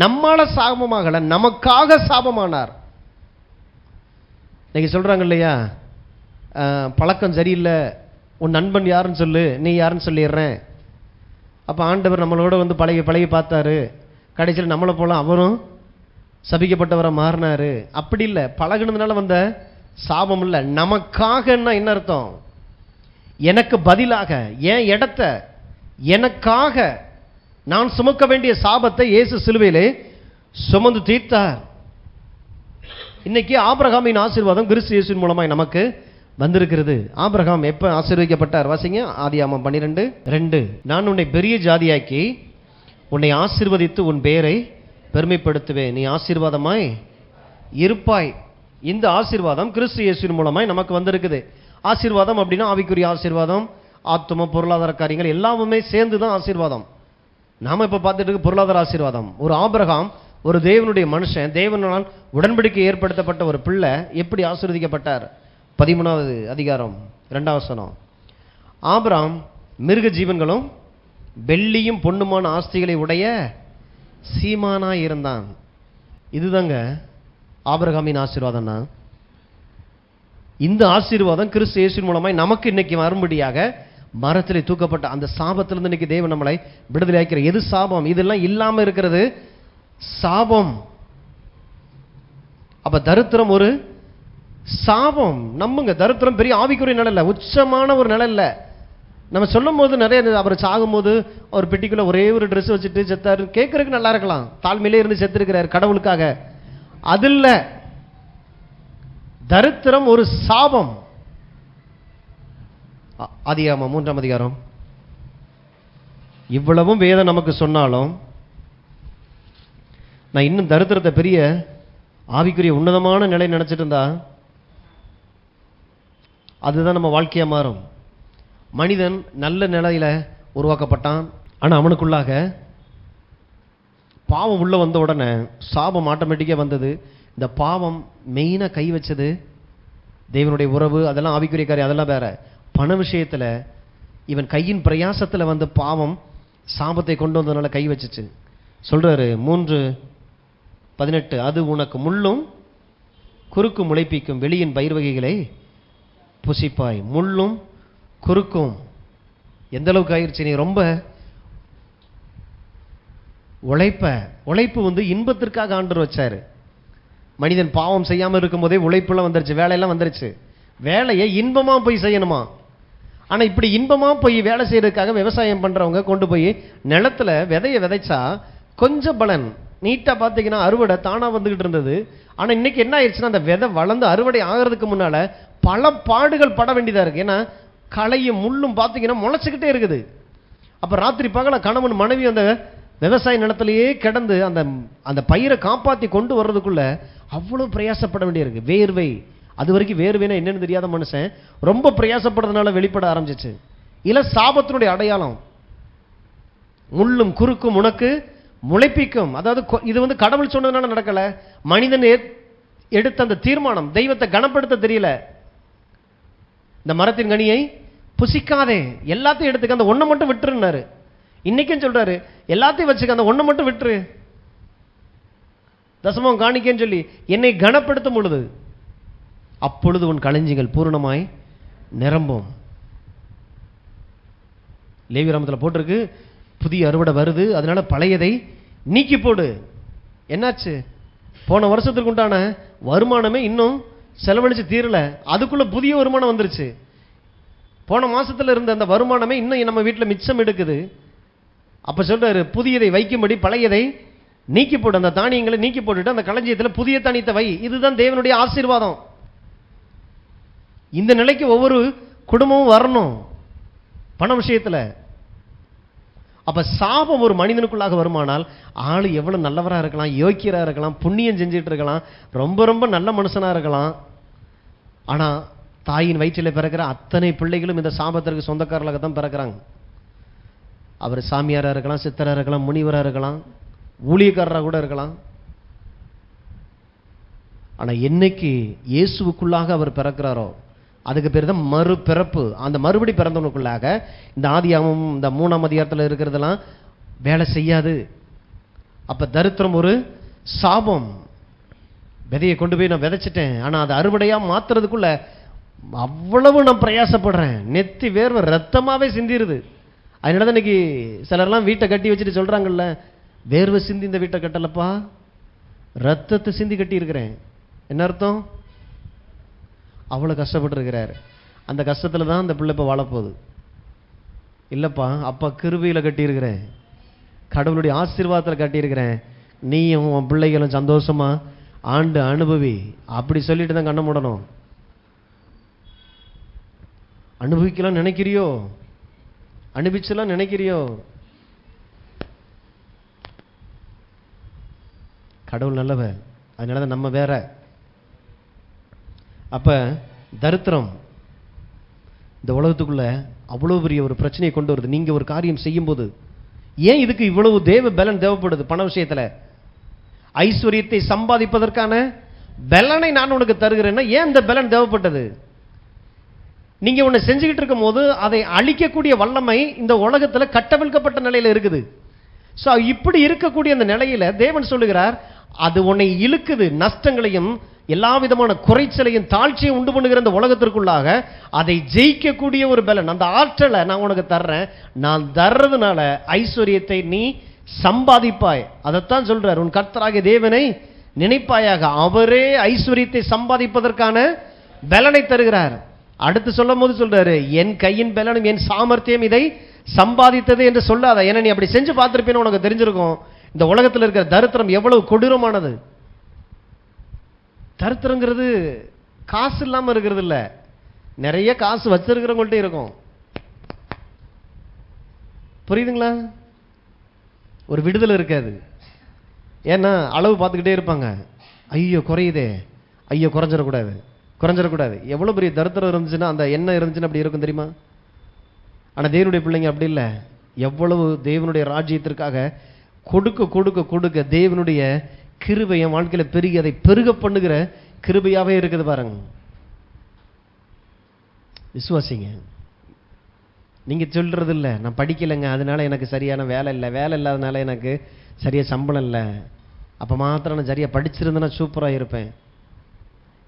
நம்மால சாபமாகல, நமக்காக சாபமானார். இன்னைக்கு சொல்றாங்க இல்லையா, பழக்கம் சரியில்லை, உன் நண்பன் யாருன்னு சொல்லு, நீ யாருன்னு சொல்லிடுறேன். அப்போ ஆண்டவர் நம்மளோட வந்து பழகி பழகி பார்த்தாரு, கடைசியில் நம்மளை போல அவரும் சபிக்கப்பட்டவரை மாறினாரு. அப்படி இல்லை, பழகுனதுனால வந்த சாபம் இல்லை. நமக்காகன்னா என்ன அர்த்தம்? எனக்கு பதிலாக என் இடத்த எனக்காக நான் சுமக்க வேண்டிய சாபத்தை இயேசு சிலுவையிலே சுமந்து தீர்த்தார். இன்னைக்கு ஆபிரகாமின் ஆசீர்வாதம் கிறிஸ்து இயேசுவின் மூலமாய் நமக்கு வந்திருக்கிறது. ஆபிரகாம் எப்ப ஆசீர்வதிக்கப்பட்டார்? வாசிங்க, ஆதியாகமம் 12:2. நான் உன்னை பெரிய ஜாதியாக்கி உன்னை ஆசீர்வதித்து உன் பெயரை பெருமைப்படுத்துவேன், நீ ஆசீர்வாதமாய் இருப்பாய். இந்த ஆசீர்வாதம் கிறிஸ்து இயேசுவின் மூலமாய் நமக்கு வந்திருக்குது. ஆசீர்வாதம் அப்படின்னா ஆவிக்குரிய ஆசீர்வாதம், ஆத்தும பொருளாதார காரியங்கள் எல்லாமே சேர்ந்து தான் ஆசீர்வாதம். நாம இப்ப பார்த்துட்டு இருக்க பொருளாதார ஆசீர்வாதம். ஒரு ஆபிரகாம், ஒரு தேவனுடைய மனுஷன், தேவனால் உடன்படிக்கை ஏற்படுத்தப்பட்ட ஒரு பிள்ளை எப்படி ஆசீர்வதிக்கப்பட்டார்? 13வது அதிகாரம் 2வது வசனம். ஆபிரகாம் மிருக ஜீவன்களும் வெள்ளியும் பொன்னுமான ஆஸ்திகளை உடைய சீமானாய் இருந்தான். இதுதாங்க ஆபிரகாமின் ஆசீர்வாதம்னா. இந்த ஆசீர்வாதம் கிறிஸ்து இயேசுவின் மூலமாய் நமக்கு இன்னைக்கு வரும்படியாக மரத்திலே தூக்கப்பட்ட அந்த சாபத்திலிருந்து இன்னைக்கு தேவன் நம்மளை விடுதலை ஆக்கிற. எது சாபம்? இதெல்லாம் இல்லாம இருக்கிறது சாபம். அப்ப தரித்திரம் ஒரு சாபம். நம்புங்க, தரித்திரம் பெரிய ஆவிக்குரிய நிலை இல்லை, உச்சமான ஒரு நிலை இல்லை. நம்ம சொல்லும் போது நிறைய, அவர் சாகும்போது அவர் பெட்டிக்குள்ள ஒரே ஒரு ட்ரெஸ் வச்சுட்டு செத்தாரு கேட்கறதுக்கு நல்லா இருக்கலாம், தாழ்மையிலே இருந்து செத்துருக்கிறார் கடவுளுக்காக. அது இல்ல, தரித்திரம் ஒரு சாபம். ஆதியாகமம் 3ஆம் அதிகாரம். இவ்வளவும் வேதம் நமக்கு சொன்னாலும் நான் இன்னும் தரித்திரத்தை பெரிய ஆவிக்குரிய உன்னதமான நிலை நினைச்சிட்டு இருந்தா அதுதான் நம்ம வாழ்க்கையா மாறும். மனிதன் நல்ல நிலையில உருவாக்கப்பட்டான், ஆனா அவனுக்குள்ளாக பாவம் உள்ள வந்த உடனே சாபம் ஆட்டோமேட்டிக்கா வந்தது. இந்த பாவம் மெயினா கை வச்சது தேவனுடைய உறவு, அதெல்லாம் ஆவிக்குரிய காரியம், அதெல்லாம் வேற. பண விஷயத்துல இவன் கையின் பிரயாசத்துல வந்து பாவம் சாபத்தை கொண்டு வந்ததுனால கை வச்சுச்சு. சொல்றாரு 3:18, அது உனக்கு முள்ளும் குறுக்கு முளைப்பிக்கும் வெளியின் பயிர் வகைகளை புசிப்பாய். முள்ளும் குறுக்கும் எந்த அளவுக்கு ஆயிடுச்சு? நீ ரொம்ப உழைப்பு வந்து இன்பத்திற்காக ஆண்டவர் வச்சாரு. மனிதன் பாவம் செய்யாம இருக்கும் போதே உழைப்புலாம் வந்துருச்சு, வேலையெல்லாம் வந்துருச்சு. வேலையை இன்பமா போய் செய்யணுமா? ஆனா இப்படி இன்பமா போய் வேலை செய்யறதுக்காக விவசாயம் பண்றவங்க கொண்டு போய் நிலத்துல விதைய விதைச்சா கொஞ்சம் பலன், நீட்டா பாத்தீங்கன்னா அறுவடை தானா வந்துகிட்டு இருந்தது. ஆனா இன்னைக்கு என்ன ஆயிடுச்சுன்னா, அந்த விதை வளர்ந்து அறுவடை ஆகிறதுக்கு முன்னால பல பாடுகள் பட வேண்டியதா இருக்கு. ஏன்னா களையும் முள்ளும் பாத்தீங்கன்னா முளைச்சுக்கிட்டே இருக்குது. அப்ப ராத்திரி பகல கணவன் மனைவி அந்த விவசாய நிலத்திலேயே கிடந்து அந்த அந்த பயிரை காப்பாற்றி கொண்டு வர்றதுக்குள்ள அவ்வளவு பிரயாசப்பட வேண்டியிருக்கு. வேர்வை, அது வரைக்கும் வேர்வைனா என்னன்னு தெரியாத மனுஷன் ரொம்ப பிரயாசப்படுறதுனால வெளிப்பட ஆரம்பிச்சிச்சு. இல்ல சாபத்தினுடைய அடையாளம். முள்ளும் குறுக்கும் உனக்கு முளைப்பிக்கும். அதாவது இது வந்து கடவுள் சொன்னதுனால நடக்கல, மனிதன் எடுத்த அந்த தீர்மானம். தெய்வத்தை கனப்படுத்த தெரியல. இந்த மரத்தின் கனியை புசிக்காதே, எல்லாத்தையும் எடுத்துக்க, அந்த ஒன்றை மட்டும் விட்டுருன்னாரு. இன்னைக்கும் சொல்றாரு, எல்லாத்தையும் வச்சுக்க, அந்த ஒன்றை மட்டும் விட்டுரு, தசமம் காணிக்கன்னு சொல்லி என்னை கனப்படுத்தும் பொழுது அப்பொழுது உன் களஞ்சிகள் பூரணமாய் நிரம்பும். லேவியராமத்தில் போட்டிருக்கு, புதிய அறுவடை வருது, அதனால பழையதை நீக்கி போடு. என்னாச்சு? போன வருஷத்துக்கு உண்டான வருமானமே இன்னும் செலவழிச்சு தீரல, அதுக்குள்ள புதிய வருமானம் வந்துருச்சு. போன மாசத்துல இருந்த அந்த வருமானமே இன்னும் நம்ம வீட்டில் மிச்சம் எடுக்குது. அப்ப சொல்றாரு, புதியதை வைக்கும்படி பழையதை நீக்கி போடு, அந்த தானியங்களை நீக்கி போட்டுட்டு அந்த களஞ்சியத்தில் புதிய தானியத்தை வை. இதுதான் தேவனுடைய ஆசீர்வாதம். இந்த நிலைக்கு ஒவ்வொரு குடும்பமும் வரணும் பண விஷயத்துல. அப்ப சாபம் ஒரு மனிதனுக்குள்ளாக வருமானால் ஆளு எவ்வளவு நல்லவரா இருக்கலாம், யோக்கியரா இருக்கலாம், புண்ணியம் செஞ்சுட்டு இருக்கலாம், ரொம்ப ரொம்ப நல்ல மனுஷனா இருக்கலாம். ஆனா தாயின் வயிற்றில் பிறக்கிற அத்தனை பிள்ளைகளும் இந்த சாபத்திற்கு சொந்தக்காரர்களாக தான் பிறக்கிறாங்க. அவர் சாமியாரா இருக்கலாம், சித்தரா இருக்கலாம், முனிவரா இருக்கலாம், ஊழியக்காரராக கூட இருக்கலாம். ஆனா என்னைக்கு இயேசுவுக்குள்ளாக அவர் பிறக்கிறாரோ அதுக்கு பேர் தான் மறுபிறப்பு. அந்த மறுபடி பிறந்தவனுக்குள்ளாக இந்த ஆதியாகமம் இந்த 3ஆம் அதிகாரத்தில் இருக்கிறதெல்லாம் வேலை செய்யாது. அப்ப தரித்திரம் ஒரு சாபம். விதையை கொண்டு போய் நான் விதைச்சிட்டேன், ஆனா அதை அறுவடையா மாத்துறதுக்குள்ள அவ்வளவு நான் பிரயாசப்படுறேன், நெத்தி வேர்வை ரத்தமாவே சிந்திருது. அதனால தான் இன்னைக்கு சிலர்லாம் வீட்டை கட்டி வச்சுட்டு சொல்றாங்கல்ல, வேர்வை சிந்தி இந்த வீட்டை கட்டலப்பா, ரத்தத்தை சிந்தி கட்டி இருக்கிறேன். என்ன அர்த்தம்? அவ்வளவு கஷ்டப்பட்டு இருக்கிறார். அந்த கஷ்டத்துல தான் அந்த பிள்ளை இப்ப வாழப்போகுது. இல்லப்பா, அப்பா கிருபையில கட்டி இருக்கிறேன், கடவுளுடைய ஆசீர்வாதத்தில் கட்டியிருக்கிறேன், நீயும் உன் பிள்ளைகளும் சந்தோஷமா ஆண்டு அனுபவி. அப்படி சொல்லிட்டு தான் கண்ண மூடணும். அனுபவிக்கலாம் நினைக்கிறியோ? அனுபவிச்சலாம் நினைக்கிறியோ? கடவுள் நல்லவர், அதனால நம்ம வேற. அப்ப தரித்திரம் இந்த உலகத்துக்குள்ள அவ்வளவு பெரிய ஒரு பிரச்சனையை கொண்டு வருது. நீங்க ஒரு காரியம் செய்யும் போது ஏன் இதுக்கு இவ்வளவு தேவ பலன் தேவைப்படுது? பண விஷயத்துல ஐஸ்வர்யத்தை சம்பாதிப்பதற்கான பலனை நான் உனக்கு தருகிறேன்னா ஏன் இந்த பலன் தேவைப்பட்டது? நீங்க ஒண்ணு செஞ்சுக்கிட்டு இருக்கும் போது அதை அழிக்கக்கூடிய வல்லமை இந்த உலகத்துல கட்டவிழ்க்கப்பட்ட நிலையில இருக்குது. சோ இப்படி இருக்கக்கூடிய அந்த நிலையில தேவன் சொல்லுகிறார், அது உன்னை இழுக்குது, நஷ்டங்களையும் எல்லா விதமான குறைச்சலையும் தாழ்ச்சியும் உண்டு பண்ணுகிற அந்த உலகத்திற்குள்ளாக அதை ஜெயிக்கக்கூடிய ஒரு பலன், அந்த ஆற்றலை நான் உனக்கு தர்றேன். நான் தர்றதுனால ஐஸ்வர்யத்தை நீ சம்பாதிப்பாய். அதைத்தான் சொல்றார், உன் கர்த்தராகிய தேவனை நினைப்பாயாக, அவரே ஐஸ்வர்யத்தை சம்பாதிப்பதற்கான பலனை தருகிறார். அடுத்து சொல்லும் போது சொல்றாரு, என் கையின் பலனும் என் சாமர்த்தியம் இதை சம்பாதித்தது என்று சொல்லாத. ஏன்னா நீ அப்படி செஞ்சு பார்த்திருப்பேன்னு உனக்கு தெரிஞ்சிருக்கும் இந்த உலகத்தில் இருக்கிற தரித்திரம் எவ்வளவு கொடூரமானது. தரித்திரங்கிறது காசு இல்லாம இருக்கிறது இல்ல, நிறைய காசு வச்சிருக்கிறவங்கள்ட்ட இருக்கும். புரியுதுங்களா? ஒரு விடுதலை இருக்காது. ஏன்னா அளவு பார்த்துக்கிட்டே இருப்பாங்க, ஐயோ குறையுதே, ஐயோ குறைஞ்சிடக்கூடாது, குறைஞ்சிடக்கூடாது. எவ்வளவு பெரிய தரித்திரம் இருந்துச்சுன்னா அந்த எண்ணம் இருந்துச்சுன்னா அப்படி இருக்கும் தெரியுமா? ஆனா தேவனுடைய பிள்ளைங்க அப்படி இல்லை. எவ்வளவு தேவனுடைய ராஜ்யத்திற்காக கொடுக்க கொடுக்க கொடுக்க தேவனுடைய கிருபை என் வாழ்க்கையில பெருகி அதை பெருக பண்ணுகிற கிருபையாவே இருக்குது பாருங்க. விசுவாசிங்க. நீங்க சொல்றது இல்லை, நான் படிக்கலைங்க அதனால எனக்கு சரியான வேலை இல்லை, வேலை இல்லாதனால எனக்கு சரியா சம்பளம் இல்லை, அப்ப மாத்திரம் நான் சரியா படிச்சிருந்தேன்னா சூப்பரா இருப்பேன்.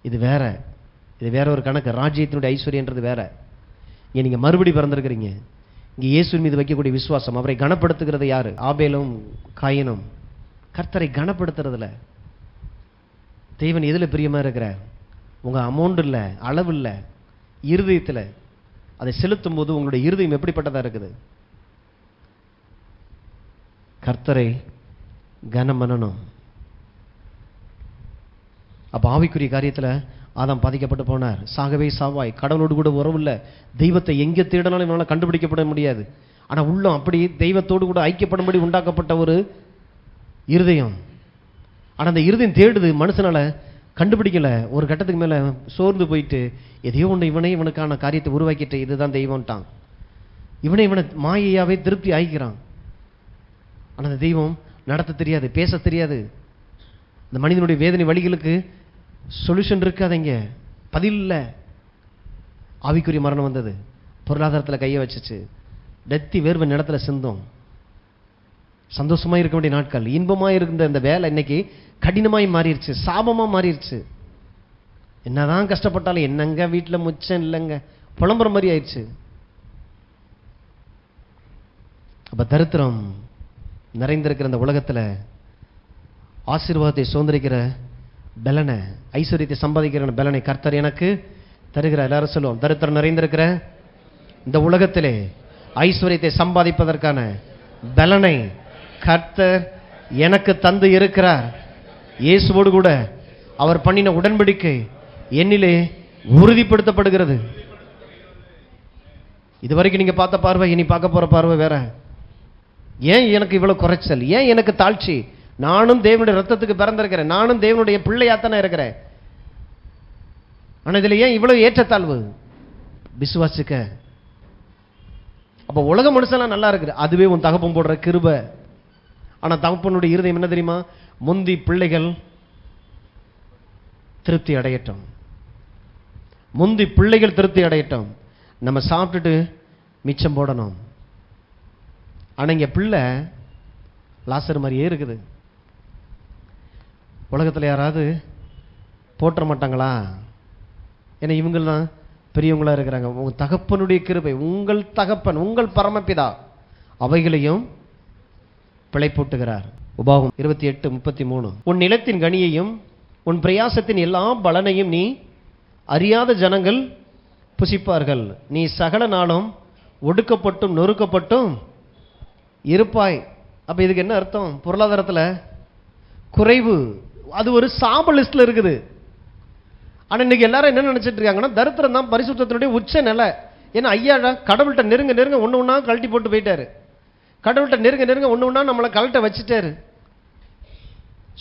இது வேற, இது வேற ஒரு கணக்கு. ராஜ்யத்தினுடைய ஐஸ்வர்யன்றது வேற. இங்க நீங்க மறுபடி பிறந்திருக்கிறீங்க. இங்க இயேசு மீது வைக்கக்கூடிய விசுவாசம், அவரை கனப்படுத்துகிறது யாரு? ஆபேலும் காயினும். கர்த்தரை கனப்படுத்துறதுல தேவன் எதுல பிரியமா இருக்கிறார்? உங்க அமௌண்ட் இல்ல, அளவு இல்ல, இருதயத்துல அதை செலுத்தும் போது உங்களுடைய இருதயம் எப்படிப்பட்டதா இருக்குது? கர்த்தரை கனம் பண்ணணும். அப்ப ஆவிக்குரிய காரியத்துல ஆதாம் பாதிக்கப்பட்டு போனார். சாகவே சாவாய், கடவுளோடு கூட உறவு இல்லை, தெய்வத்தை எங்கே தேடினாலும் இவனால கண்டுபிடிக்கப்பட முடியாது. ஆனா உள்ளம் அப்படி தெய்வத்தோடு கூட ஐக்கியப்படும்படி உண்டாக்கப்பட்ட ஒரு இருதயம். ஆனா அந்த இருதயம் தேடுது, மனுஷனால கண்டுபிடிக்கல. ஒரு கட்டத்துக்கு மேல சோர்ந்து போயிட்டு எதையோ ஒன்று இவனே இவனுக்கான காரியத்தை உருவாக்கிட்டு இதுதான் தெய்வம்ட்டான். இவனை மாயையாவே திருப்தி ஆகிக்கிறான். ஆனா அந்த தெய்வம் நடத்த தெரியாது, பேச தெரியாது. இந்த மனிதனுடைய வேதனை வழிகளுக்கு சொல்யூஷன் இருக்காதீங்க, பதில் இல்லை. ஆவிக்குரிய மரணம் வந்தது, பொருளாதாரத்தில் கையை வச்சுச்சு, டெத்தி வேர்வை இடத்துல சிந்தும். சந்தோஷமா இருக்க வேண்டிய நாட்கள், இன்பமா இருந்த இந்த வேலை இன்னைக்கு கடினமாய் மாறிடுச்சு, சாபமா மாறிடுச்சு. என்னதான் கஷ்டப்பட்டாலும் என்னங்க வீட்டில் முச்சம் இல்லைங்க, புலம்புற மாதிரி ஆயிடுச்சு. அப்ப தரித்திரம் நிறைந்திருக்கிற இந்த உலகத்துல ஆசீர்வாதத்தை சுதந்திரிக்கிற பலனை, ஐஸ்வர்யத்தை சம்பாதிக்கிற பலனை கர்த்தர் எனக்கு தருகிறார். எல்லாரும் சொல்லுவோம், தரித்திரம் நிறைந்திருக்கிற இந்த உலகத்திலே ஐஸ்வர்யத்தை சம்பாதிப்பதற்கான பலனை கர்த்தர் எனக்கு தந்து இருக்கிறார். இயேசுவோடு கூட அவர் பண்ணின உடன்படிக்கை என்னிலே உறுதிப்படுத்தப்படுகிறது. இதுவரைக்கும் நீங்க பார்த்த பார்வை இனி பார்க்க போற பார்வை வேற. ஏன் எனக்கு இவ்வளவு குறைச்சல்? ஏன் எனக்கு தாழ்ச்சி? நானும் தேவனுடைய ரத்தத்துக்கு பிறந்திருக்கிறேன், நானும் தேவனுடைய பிள்ளையாத்தானே இருக்கிறேன். ஆனா இதுல ஏன் இவ்வளவு ஏற்றத்தாழ்வு? விசுவாசிக்க. அப்ப உலக மனுஷன்லாம் நல்லா இருக்குது, அதுவே உன் தகப்பன் போடுற கிருபை. ஆனா தகப்பனுடைய இருதயம் என்ன தெரியுமா? முந்தி பிள்ளைகள் திருப்தி அடையட்டும், முந்தி பிள்ளைகள் திருப்தி அடையட்டும், நம்ம சாப்பிட்டுட்டு மிச்சம் போடணும். ஆனா இங்க பிள்ளை லாசர் மாதிரியே இருக்குது. உலகத்தில் யாராவது போற்ற மாட்டாங்களா? ஏன்னா இவங்கெல்லாம் பெரியவங்களா இருக்கிறாங்க. உங்கள் தகப்பனுடைய கிருபை, உங்கள் தகப்பன், உங்கள் பரமபிதா அவைகளையும் பிழைப்பூட்டுகிறார். உபாகம் 28:33. உன் நிலத்தின் கனியையும் உன் பிரயாசத்தின் எல்லா பலனையும் நீ அறியாத ஜனங்கள் புசிப்பார்கள். நீ சகல நாளும் ஒடுக்கப்பட்டும் நொறுக்கப்பட்டும் இருப்பாய். அப்ப இதுக்கு என்ன அர்த்தம்? பொருளாதாரத்தில் குறைவு, அது ஒரு சாப லிஸ்ட்ல இருக்குது. ஆனா இன்னைக்கு எல்லாரும் என்ன நினைச்சிட்டு இருக்காங்கன்னா, தரித்திரம் தான் பரிசுத்தத்தினுடைய உச்ச நிலை. ஏன்னா ஐயா கடவுள்கிட்ட நெருங்க நெருங்க ஒன்று ஒன்றா கழட்டி போட்டு போயிட்டாரு. கடவுள்கிட்ட நெருங்க நெருங்க ஒன்று ஒன்றா நம்மளை கழட்ட வச்சுட்டாரு.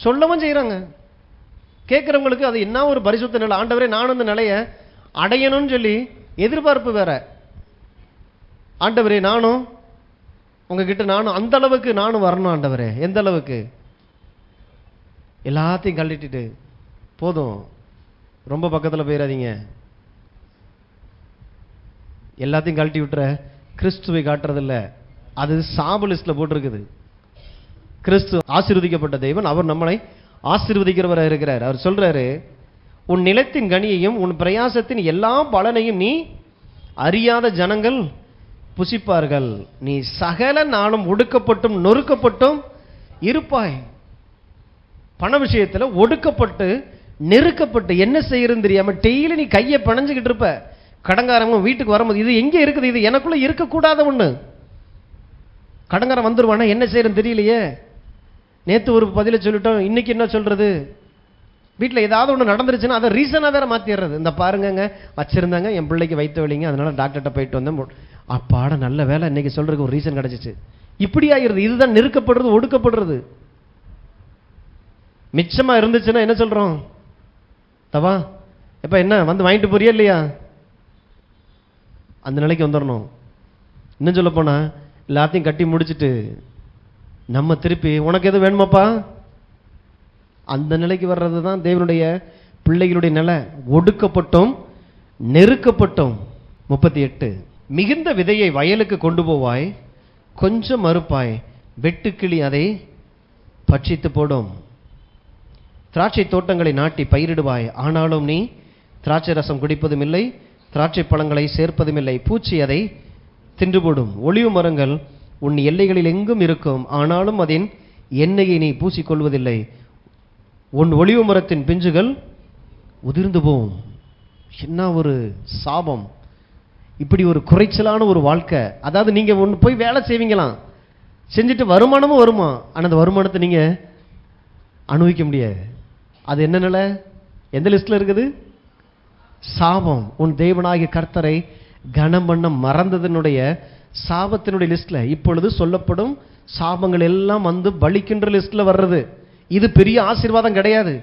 சொல்லவும் செய்கிறாங்க. கேட்குறவங்களுக்கு அது என்ன ஒரு பரிசுத்த நிலை. ஆண்டவரே நானும் அந்த நிலையை அடையணும்னு சொல்லி எதிர்பார்ப்பு வேற. ஆண்டவரே நானும் உங்ககிட்ட நானும் அந்த அளவுக்கு நானும் வரணும் ஆண்டவரே. எந்த அளவுக்கு? எல்லாத்தையும் கழட்டிட்டு போதும், ரொம்ப பக்கத்தில் போயிடாதீங்க. எல்லாத்தையும் கழட்டி விட்டுற கிறிஸ்துவை காட்டுறதில்ல, அது சாப லிஸ்ட்ல போட்டிருக்குது. கிறிஸ்து ஆசீர்வதிக்கப்பட்ட தெய்வன், அவர் நம்மளை ஆசீர்வதிக்கிறவராக இருக்கிறார். அவர் சொல்றாரு, உன் நிலத்தின் கனியையும் உன் பிரயாசத்தின் எல்லா பலனையும் நீ அறியாத ஜனங்கள் புசிப்பார்கள். நீ சகல நாளும் ஒடுக்கப்பட்டும் நொறுக்கப்பட்டும் இருப்பாய். பண விஷயத்தில் ஒடுக்கப்பட்டு நெருக்கப்பட்டு என்ன செய்யறதுன்னு தெரியாம டெய்லி நீ கையை பிணைஞ்சுக்கிட்டு இருப்ப. கடங்காரங்க வீட்டுக்கு வரும்போது இது எங்கே இருக்குது, இது எனக்குள்ள இருக்கக்கூடாத ஒண்ணு. கடங்காரம் வந்துருவானா என்ன செய்யறதுன்னு தெரியலையே. நேற்று ஒரு பதில சொல்லிட்டோம், இன்னைக்கு என்ன சொல்றது? வீட்டில் ஏதாவது ஒன்று நடந்துருச்சுன்னா அதை ரீசனாக வேற மாற்றிடுறது. இந்த பாருங்கங்க வச்சிருந்தாங்க, என் பிள்ளைக்கு வைத்த வலிங்க, அதனால டாக்டர்கிட்ட போயிட்டு வந்தேன், அப்பாட நல்ல வேலை இன்னைக்கு சொல்றதுக்கு ஒரு ரீசன் கிடைச்சிச்சு. இப்படி ஆகிறது. இதுதான் நெருக்கப்படுறது, ஒடுக்கப்படுறது. மிச்சமா இருந்துச்சுன்னா என்ன சொல்றோம்? தவா எப்ப என்ன வந்து வாங்கிட்டு போறியா இல்லையா? அந்த நிலைக்கு வந்துடணும். இன்னும் சொல்ல போனா எல்லாத்தையும் கட்டி முடிச்சுட்டு நம்ம திருப்பி உனக்கு எது வேணுமாப்பா அந்த நிலைக்கு வர்றது தான் தேவனுடைய பிள்ளைகளுடைய நிலை. ஒடுக்கப்பட்டும் நெருக்கப்பட்டும். 38. மிகுந்த விதையை வயலுக்கு கொண்டு போவாய், கொஞ்சம் மறுப்பாய், வெட்டுக்கிளி அதை பட்சித்து போடும். திராட்சை தோட்டங்களை நாட்டி பயிரிடுவாய், ஆனாலும் நீ திராட்சை ரசம் குடிப்பதும் இல்லை, திராட்சை பழங்களை சேர்ப்பதும் இல்லை, பூச்சி அதை தின்று போடும். ஒலிவு மரங்கள் உன் எல்லைகளில் எங்கும் இருக்கும், ஆனாலும் அதன் எண்ணெயை நீ பூசிக்கொள்வதில்லை. உன் ஒலிவு மரத்தின் பிஞ்சுகள் உதிர்ந்து போகும். என்ன ஒரு சாபம்! இப்படி ஒரு குறைச்சலான ஒரு வாழ்க்கை. அதாவது நீங்க ஒன்று போய் வேலை செய்வீங்களாம், செஞ்சுட்டு வருமானமும் வருமா, ஆனால் அந்த வருமானத்தை நீங்க அனுபவிக்க முடியாது. அது என்ன நிலை? எந்த லிஸ்ட்ல இருக்குது? சாபம். உன் தேவனாகிய கர்த்தரை கனம் பண்ண மறந்ததனுடைய சாபத்தினுடைய லிஸ்ட்ல இப்பொழுது சொல்லப்படும் சாபங்கள் எல்லாம் வந்து பலிக்கின்ற லிஸ்ட்ல வர்றது. இது பெரிய ஆசீர்வாதம் கிடையாது.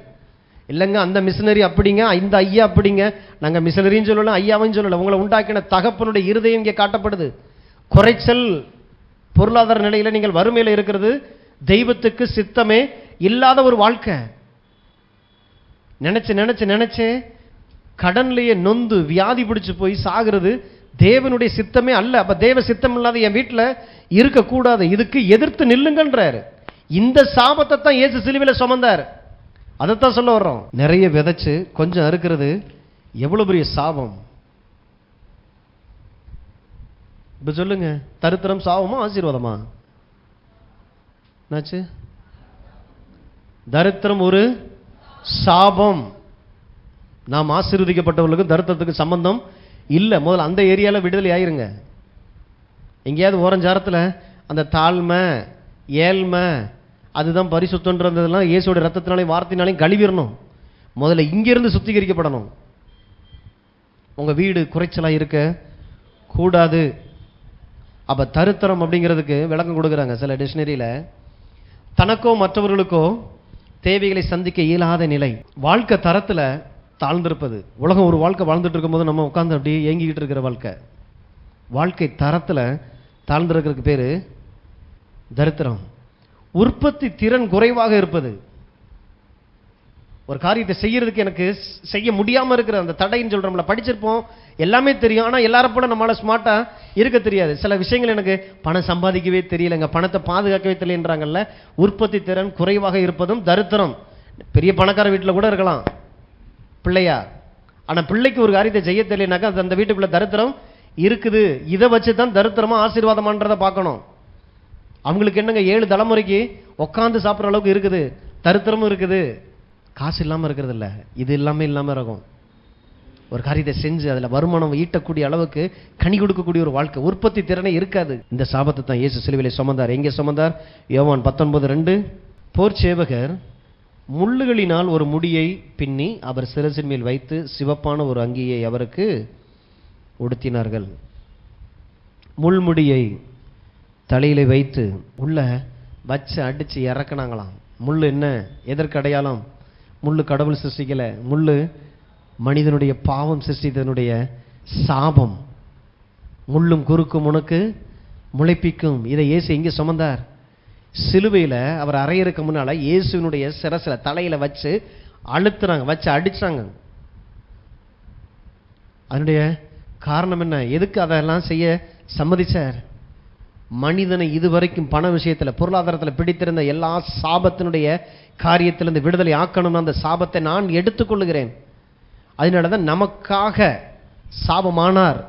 இல்லைங்க அந்த மிஷினரி அப்படிங்க, இந்த ஐயா அப்படிங்க. நாங்க மிஷினரின்னு சொல்லல, ஐயாவையும் சொல்லல. உங்களை உண்டாக்கின தகப்பனுடைய இருதயம் இங்கே காட்டப்படுது. குறைச்சல் பொருளாதார நிலையில நீங்கள் வறுமையில இருக்கிறது தெய்வத்துக்கு சித்தமே இல்லாத ஒரு வாழ்க்கை. நினைச்சு நினைச்சு நினைச்சு கடன்லையே நொந்து வியாதி பிடிச்சு போய் சாகிறது தேவனுடைய சித்தமே அல்ல. அப்ப தேவ சித்தம் இல்லாத என் வீட்டில் இருக்கக்கூடாது. இதுக்கு எதிர்த்து நில்லுங்கன்றாரு. இந்த சாபத்தை தான் இயேசு சிலுவையில் சுமந்தார். அதைத்தான் சொல்ல வர்றோம். நிறைய விதைச்சு கொஞ்சம் அறுக்கிறது எவ்வளவு பெரிய சாபம். இப்ப சொல்லுங்க, தரித்திரம் சாபமா ஆசீர்வாதமா? என்னாச்சு? தரித்திரம் ஒரு சாபம். நாம் ஆசீர்வதிக்கப்பட்டவர்களுக்கு தரித்திரத்துக்கு சம்பந்தம் இல்லை. முதல்ல அந்த ஏரியாவில் விடுதலை ஆயிருங்க. எங்கேயாவது ஓரஞ்சாரத்தில் அந்த தாழ்மை ஏழ்மை அதுதான் பரிசுத்தன்றதெல்லாம் இயேசுவோட ரத்தத்தினாலையும் வார்த்தையினாலையும் கழுவிடணும். முதல்ல இங்கிருந்து சுத்திகரிக்கப்படணும். உங்க வீடு குறைச்சலாக இருக்க கூடாது. அப்ப தரித்திரம் அப்படிங்கிறதுக்கு விளக்கம் கொடுக்குறாங்க சில டிக்ஷனரியில. தனக்கோ மற்றவர்களுக்கோ தேவைகளை சந்திக்க இயலாத நிலை, வாழ்க்கை தரத்துல தாழ்ந்திருப்பது. உலகம் ஒரு வாழ்க்கை வாழ்ந்துட்டு இருக்கும்போது நம்ம உட்கார்ந்து அப்படியே ஏங்கிக்கிட்டு இருக்கிற வாழ்க்கை. வாழ்க்கை தரத்துல தாழ்ந்திருக்கிறதுக்கு பேரு தரித்திரம். உற்பத்தி திறன் குறைவாக இருப்பது. ஒரு காரியத்தை செய்யறதுக்கு எனக்கு செய்ய முடியாம இருக்கிற அந்த தடைன்னு சொல்றோம்ல, படிச்சிருப்போம், எல்லாமே தெரியும், ஆனா எல்லாரும் போல நம்மளால ஸ்மார்ட்டா இருக்க தெரியாது. சில விஷயங்கள் எனக்கு பணம் சம்பாதிக்கவே தெரியலங்க, பணத்தை பாதுகாக்கவே தெரியலன்றாங்கல்ல. உற்பத்தி திறன் குறைவாக இருப்பதும் தரித்திரம். பெரிய பணக்கார வீட்டில் கூட இருக்கலாம் பிள்ளையா, ஆனா பிள்ளைக்கு ஒரு காரியத்தை செய்ய தெரியலனாக்கா அந்த வீட்டுக்குள்ள தரித்திரம் இருக்குது. இதை வச்சு தான் தரித்திரமா ஆசீர்வாதமான்றதை பார்க்கணும். அவங்களுக்கு என்னங்க 7 தலைமுறைக்கு உட்காந்து சாப்பிட்ற அளவுக்கு இருக்குது, தரித்திரமும் இருக்குது, காசு இல்லாமல் இருக்கிறது இல்லை. இது எல்லாமே இல்லாமல் இருக்கும். ஒரு காரியத்தை செஞ்சு அதில் வருமானம் ஈட்டக்கூடிய அளவுக்கு கனி கொடுக்கக்கூடிய ஒரு வாழ்க்கை, உற்பத்தி திறனே இருக்காது. இந்த சாபத்தை தான் இயேசு சிலுவையிலே சுமந்தார். எங்கே சுமந்தார்? யோவான் 19:2. போர் சேவகர் முள்ளுகளினால் ஒரு முடியை பின்னி அவர் சிரசின் மேல் வைத்து சிவப்பான ஒரு அங்கியை அவருக்கு உடுத்தினார்கள். முள்முடியை தலையில வைத்து உள்ள வச்சு அடிச்சு இறக்குனாங்களாம். முள்ளு என்ன, எதற்கு அடையாளம்? முள்ளு கடவுள் சிருஷ்டிக்கல, முள்ளு மனிதனுடைய பாவம் சிருஷ்டித்தனுடைய சாபம். முள்ளும் குறுக்கும் உனக்கு முளைப்பிக்கும். இதை இயேசு எங்கே சுமந்தார்? சிலுவையில் அவர் அறையிறக்க முன்னால இயேசுனுடைய சிரசில தலையில வச்சு அழுத்துறாங்க, வச்சு அடிச்சாங்க. அதனுடைய காரணம் என்ன? எதுக்கு அதெல்லாம் செய்ய சம்மதிச்சார்? மனிதனை இதுவரைக்கும் பண விஷயத்தில் பொருளாதாரத்தில் பிடித்திருந்த எல்லா சாபத்தினுடைய காரியத்திலிருந்து விடுதலை ஆக்கணும். அந்த சாபத்தை நான் எடுத்துக்கொள்ளுகிறேன். அதனாலதான் நமக்காக சாபமானார்.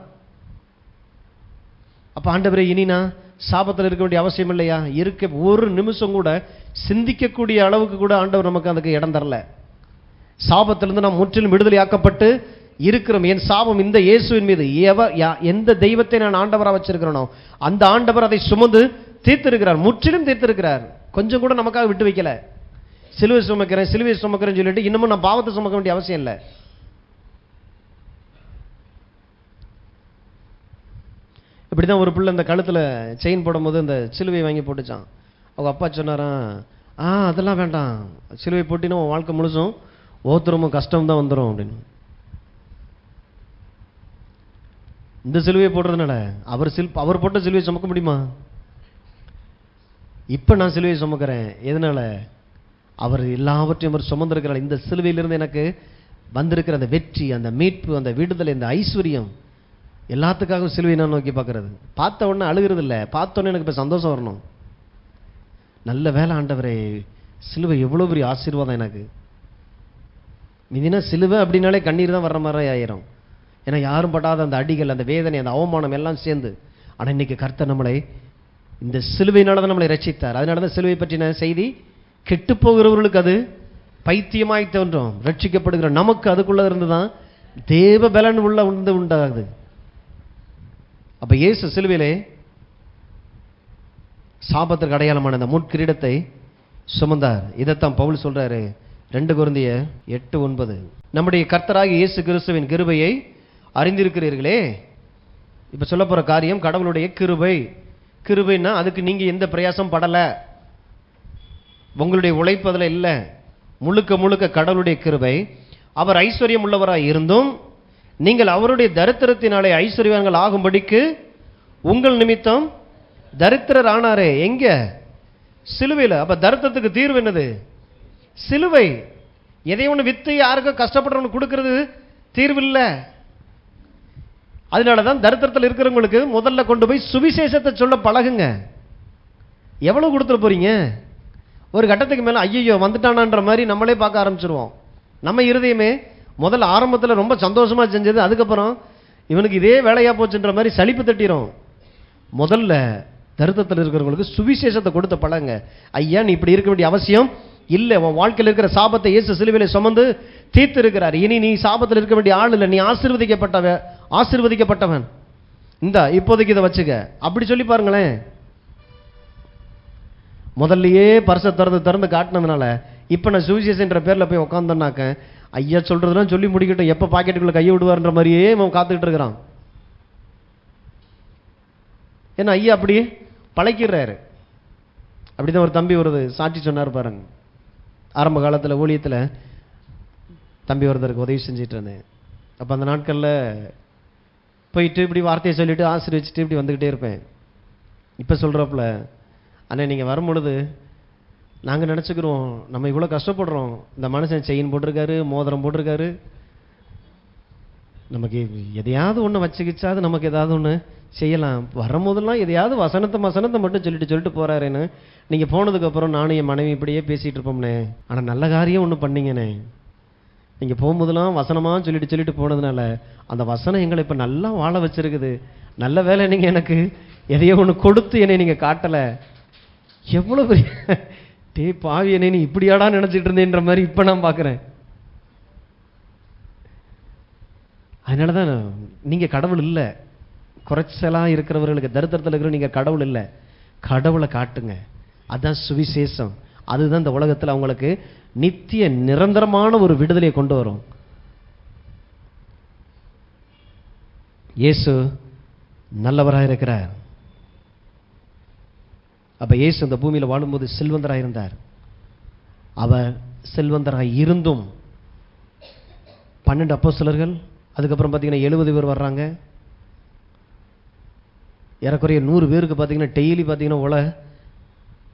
அப்ப ஆண்டவரே, இனி நான் சாபத்தில் இருக்க வேண்டிய அவசியம் இல்லையா? இருக்க ஒரு நிமிஷம் கூட சிந்திக்கக்கூடிய அளவுக்கு கூட ஆண்டவர் நமக்கு அதுக்கு இடம் தரல. சாபத்திலிருந்து நாம் முற்றிலும் விடுதலை ஆக்கப்பட்டு இருக்கிறோம். என் சாபம் இந்த இயேசுவின் மீது. எந்த தெய்வத்தை நான் ஆண்டவராக வச்சிருக்கிறேனோ அந்த ஆண்டவர் அதை சுமந்து தீர்த்திருக்கிறார், முற்றிலும் தீர்த்திருக்கிறார். கொஞ்சம் கூட நமக்காக விட்டு வைக்கல. சிலுவை சுமக்கிறேன்னு சொல்லிட்டு இன்னமும் நான் பாவத்தை சுமக்க வேண்டிய அவசியம் இல்லை. இப்படிதான் ஒரு பிள்ளை இந்த கழுத்துல செயின் போடும்போது இந்த சிலுவை வாங்கி போட்டுச்சான். அவங்க அப்பா சொன்னாராம், அதெல்லாம் வேண்டாம், சிலுவை போட்டினா உன் வாழ்க்கை முழுசும் ஓத்துறமும் கஷ்டம் தான் வந்துடும் அப்படின்னு. இந்த சிலுவையை போடுறதுனால அவர் போட்ட சிலுவையை சுமக்க முடியுமா? இப்ப நான் சிலுவையை சுமக்கிறேன். எதனால? அவர் எல்லாவற்றையும் அவர் சுமந்திருக்கிறார். இந்த சிலுவையிலிருந்து எனக்கு வந்திருக்கிற அந்த வெற்றி, அந்த மீட்பு, அந்த விடுதலை, இந்த ஐஸ்வர்யம், எல்லாத்துக்காகவும் சிலுவை நான் நோக்கி பார்க்கறது. பார்த்த உடனே அழுகிறது இல்லை, பார்த்த உடனே எனக்கு இப்போ சந்தோஷம் வரணும். நல்ல வேலை ஆண்டவரே, சிலுவை எவ்வளோ பெரிய ஆசீர்வாதம் எனக்கு. இதுனா சிலுவை அப்படின்னாலே கண்ணீர் தான் வர்ற மாதிரி ஆயிரும். ஏன்னா யாரும் படாத அந்த அடிகள், அந்த வேதனை, அந்த அவமானம் எல்லாம் சேர்ந்து. ஆனால் இன்னைக்கு கர்த்தர் நம்மளை இந்த சிலுவையினால தான் நம்மளை ரட்சித்தார். அதனால தான் சிலுவை பற்றின செய்தி கெட்டு போகிறவர்களுக்கு அது பைத்தியமாய் தோன்றும், ரட்சிக்கப்படுகிற நமக்கு அதுக்குள்ள இருந்து தான் தேவ பலன் உள்ள உண்டாகுது. அப்ப இயேசு சிலுவையிலே சாபத்திற்கு அடையாளமான அந்த முட்கிரீடத்தை சுமந்தார். இதைத்தான் பவுல் சொல்றாரு 2 கொரிந்தியர் 8:9. நம்முடைய கர்த்தராகிய இயேசு கிறிஸ்துவின் கிருபையை அறிந்திருக்கிறீர்களே. இப்ப சொல்ல போற காரியம் கடவுளுடைய கிருபை. கிருபைன்னா அதுக்கு நீங்க எந்த பிரயாசம் படல, உங்களுடைய உழைப்பு அதில் இல்லை, முழுக்க முழுக்க கடவுளுடைய கிருபை. அவர் ஐஸ்வர்யம் உள்ளவராய் இருந்தும் நீங்கள் அவருடைய தரித்திரத்தினாலே ஐஸ்வர்யவான்கள் ஆகும்படிக்கு உங்கள் நிமித்தம் தரித்திரர் ஆனாரே. எங்க? சிலுவையில். அப்ப தரித்திரத்துக்கு தீர்வு என்னது? சிலுவை. எதை ஒன்று வித்து யாருக்கும் கஷ்டப்படுறவனு கொடுக்கறது தீர்வு இல்லை. அதனாலதான் தரித்திரத்தில் இருக்கிறவங்களுக்கு முதல்ல கொண்டு போய் சுவிசேஷத்தை சொல்ல பழகுங்க. எவ்வளவு கொடுத்துட்டு போறீங்க? ஒரு கட்டத்துக்கு மேல ஐயோ வந்துட்டானான்ற மாதிரி நம்மளே பார்க்க ஆரம்பிச்சிருவோம். நம்ம இருதயமே முதல்ல ஆரம்பத்தில் ரொம்ப சந்தோஷமா செஞ்சது, அதுக்கப்புறம் இவனுக்கு இதே வேலையா போச்சுன்ற மாதிரி சலிப்பு தட்டிடும். முதல்ல தரித்திரத்தில் இருக்கிறவங்களுக்கு சுவிசேஷத்தை கொடுத்த பழங்க. ஐயா, நீ இப்படி இருக்க வேண்டிய அவசியம் இல்லை. உன் வாழ்க்கையில் இருக்கிற சாபத்தை இயேசு சிலுவையிலே சுமந்து தீர்த்து இருக்கிறார். இனி நீ சாபத்தில் இருக்க வேண்டிய ஆள் இல்லை, நீ ஆசீர்வதிக்கப்பட்டவன். இந்த இப்போதைக்கு இதை வச்சுக்க அப்படி சொல்லி பாருங்களேன். முதல்லயே பரிசை திறந்து காட்டினதுனால இப்ப நான் சுவிசேஷன்ற பேர்ல போய் உட்காந்தனாக்க ஐயா சொல்றதுலாம் சொல்லி முடிக்கட்டும், எப்ப பாக்கெட்டுக்குள்ள கையை விடுவார்ன்ற மாதிரியே அவன் காத்துக்கிட்டு இருக்கிறான். ஏன்னா ஐயா அப்படியே பழக்கிறாரு. அப்படிதான் ஒரு தம்பி வருது சாட்சி சொன்னார் பாருங்க. ஆரம்ப காலத்தில் ஊழியத்தில் தம்பி ஒருத்தருக்கு உதவி செஞ்சுட்டு இருந்தேன். அப்போ அந்த நாட்களில் போயிட்டு இப்படி வார்த்தையை சொல்லிட்டு ஆசீர்வச்சிட்டு இப்படி வந்துக்கிட்டே இருப்பேன். இப்போ சொல்கிறப்பல அண்ணே நீங்கள் வரும்பொழுது நாங்கள் நினச்சிக்கிறோம் நம்ம இவ்வளோ கஷ்டப்படுறோம், இந்த மனுஷன் செயின் போட்டிருக்காரு, மோதிரம் போட்டிருக்காரு, நமக்கு எதையாவது ஒன்று வச்சுக்கிச்சாது நமக்கு ஏதாவது ஒன்று செய்யலாம். வரும்போதெல்லாம் எதையாவது வசனத்தை மட்டும் சொல்லிட்டு போகிறாருன்னு நீங்கள் போனதுக்கப்புறம் நானும் என் மனைவி இப்படியே பேசிகிட்டு இருப்போம்னே. ஆனால் நல்ல காரியம் ஒன்று பண்ணீங்கண்ணே. நீங்கள் போகும்போதெல்லாம் வசனமாக சொல்லிட்டு போனதுனால அந்த வசனம் எங்களை இப்போ நல்லா வாழ வச்சிருக்குது. நல்ல வேலை நீங்கள் எனக்கு எதையோ ஒன்று கொடுத்து என்னை நீங்கள் காட்டலை. எவ்வளோ பெரிய டே பாவி, என்னை நீ இப்படியாடா நினச்சிட்டு இருந்தேன்ற மாதிரி இப்போ நான் பார்க்குறேன். அதனால தான் நீங்கள் கடவுள் இல்லை. குறைச்சலாக இருக்கிறவர்களுக்கு, தரித்திரத்தில் இருக்கிற நீங்கள் கடவுள் இல்லை. கடவுளை காட்டுங்க. அதுதான் சுவிசேஷம். அதுதான் இந்த உலகத்தில் அவங்களுக்கு நித்திய நிரந்தரமான ஒரு விடுதலையை கொண்டு வரும். இயேசு நல்லவராக இருக்கிறார். அப்ப இயேசு இந்த பூமியில் வாழும்போது செல்வந்தராக இருந்தார். அவர் செல்வந்தராக இருந்தும் 12 அப்போஸ்தலர்கள், அதுக்கப்புறம் பார்த்தீங்கன்னா 70 பேர் வர்றாங்க. ஏறக்குறைய 100 பேருக்கு பார்த்தீங்கன்னா டெய்லி பார்த்தீங்கன்னா உலை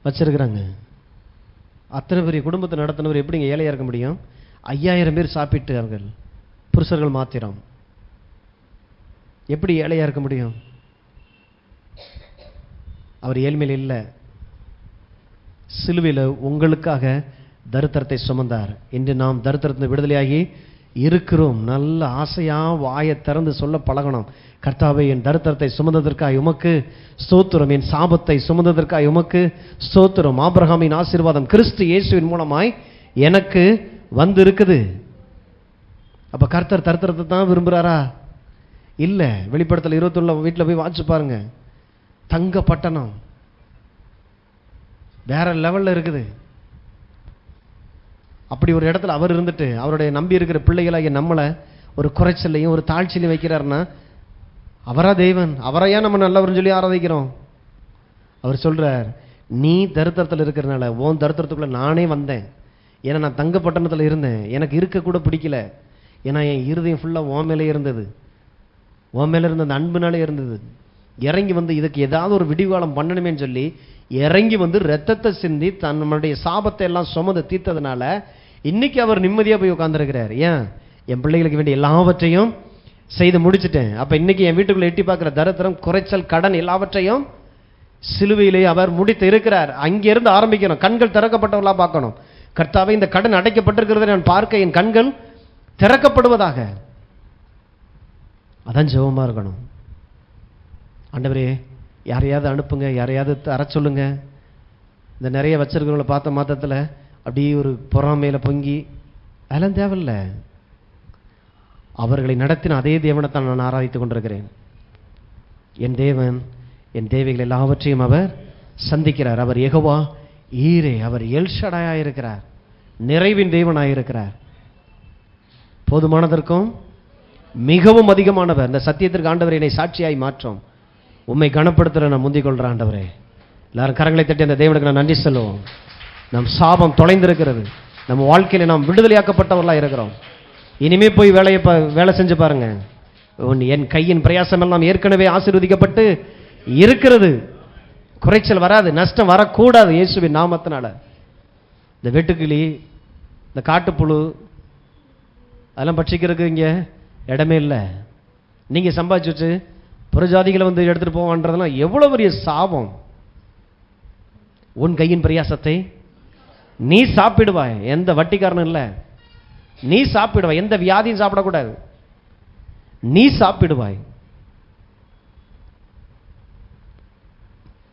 வச்சிருக்கிறாங்க. அத்தனை பெரிய குடும்பத்தை நடத்தினவர் எப்படிங்க ஏழையாக இருக்க முடியும்? 5000 பேர் சாப்பிட்டார்கள், புருஷர்கள் மாத்திரம். எப்படி ஏழையாக இருக்க முடியும்? அவர் ஏழ்மையில் இல்லை. சிலுவையில் உங்களுக்காக தரித்திரத்தை சுமந்தார். இன்று நாம் தரித்திரத்தை விடுதலையாகி இருக்கிறோம். நல்ல ஆசையா வாயை திறந்து சொல்ல பழகணும். கர்த்தாவே, என் தரித்திரத்தை சுமந்ததற்காக உமக்கு ஸ்தோத்திரம், என் சாபத்தை சுமந்ததற்காக உமக்கு ஸ்தோத்திரம். ஆபிரகாமின் ஆசீர்வாதம் கிறிஸ்து இயேசுவின் மூலமாய் எனக்கு வந்து இருக்குது. அப்ப கர்த்தர் தரித்திரத்தை தான் விரும்புகிறாரா? இல்லை. வெளிப்படுத்தல் 21 வீட்டில் போய் வாட்சி பாருங்க. தங்க பட்டணம் வேற லெவல்ல இருக்குது. அப்படி ஒரு இடத்துல அவர் இருந்துட்டு அவருடைய நம்பி இருக்கிற பிள்ளைகளாகிய நம்மளை ஒரு குறைச்சலையும் ஒரு தாழ்ச்சியிலையும் வைக்கிறாருன்னா அவரா தெய்வன்? அவரையா நம்ம நல்லவர்னு சொல்லி ஆராதிக்கிறோம்? அவர் சொல்றார், நீ தரித்திரத்தில் இருக்கிறனால உன் தரித்திரத்துக்குள்ள நானே வந்தேன். ஏன்னா நான் தங்க பட்டணத்தில் இருந்தேன், எனக்கு இருக்க கூட பிடிக்கல. ஏன்னா என் இருதயம் ஃபுல்லாக உன் மேலே இருந்தது, உன் மேலே இருந்த அந்த அன்புனாலே இருந்தது. இறங்கி வந்து இதுக்கு ஏதாவது ஒரு விடிவாளம் பண்ணணுமேன்னு சொல்லி இறங்கி வந்து ரத்தத்தை சிந்தி நம்மளுடைய சாபத்தை எல்லாம் சுமந்து தீர்த்ததுனால இன்னைக்கு அவர் நிம்மதியாக போய் உட்கார்ந்துருக்கிறார். ஏன்? என் பிள்ளைகளுக்கு வேண்டிய எல்லாவற்றையும் செய்து முடிச்சுட்டேன். அப்போ இன்னைக்கு என் வீட்டுக்குள்ள எட்டி பார்க்குற தரித்திரம், குறைச்சல், கடன் எல்லாவற்றையும் சிலுவையிலே அவர் முடித்து இருக்கிறார். அங்கிருந்து ஆரம்பிக்கணும். கண்கள் திறக்கப்பட்டவர்களா பார்க்கணும். கர்த்தாவே, இந்த கடன் அடைக்கப்பட்டிருக்கிறதை நான் பார்க்க என் கண்கள் திறக்கப்படுவதாக. அதான் ஜெபமா இருக்கணும். ஆண்டவரே, யாரையாவது அனுப்புங்க, யாரையாவது தர சொல்லுங்க. இந்த நிறைய வச்சிருக்கிறவங்கள பார்த்த மாத்திரத்தில் அப்படியே ஒரு பொறாமையில பொங்கி அதெல்லாம் தேவையில்லை. அவர்களை நடத்தின அதே தேவனைத்தான் நான் ஆராதித்துக் கொண்டிருக்கிறேன். என் தேவன் என் தேவைகள் எல்லாவற்றையும் அவர் சந்திக்கிறார். அவர் யெகோவா ஈரே, அவர் எல்ஷடாயா இருக்கிறார், நிறைவின் தேவனாயிருக்கிறார், போதுமானதற்கும் மிகவும் அதிகமானவர். இந்த சத்தியத்திற்கு ஆண்டவரை என்னை சாட்சியாய் மாற்றும். உம்மை கனப்படுத்துகிற நான் முந்திக் கொள்கிற ஆண்டவரே. எல்லாரும் கரங்களை தட்டி அந்த தேவனுக்கு நான் நன்றி சொல்லுவோம். நம் சாபம் தொலைந்திருக்கிறது. நம்ம வாழ்க்கையில நாம் விடுதலையாக்கப்பட்டவர்களாக இருக்கிறோம். இனிமே போய் வேலை செஞ்சு பாருங்க. என் கையின் பிரயாசம் எல்லாம் ஏற்கனவே ஆசீர்வதிக்கப்பட்டு இருக்கிறது. குறைச்சல் வராது, நஷ்டம் வரக்கூடாது இயேசுவின் நாமத்தினால. இந்த வெட்டுக்கிளி, இந்த காட்டுப்புழு அதெல்லாம் பட்சிக்கிறதுக்கு இங்கே இடமே இல்லை. நீங்கள் சம்பாதிச்சு வச்சு புறஜாதிகளை வந்து எடுத்துகிட்டு போவான்றதெல்லாம் எவ்வளோ பெரிய சாபம். உன் கையின் பிரயாசத்தை நீ சாப்பிடுவாய். எந்த வட்டிக்காரனும் இல்லை. நீ சாப்பிடுவாய். எந்த வியாதியும் சாப்பிடக்கூடாது. நீ சாப்பிடுவாய்.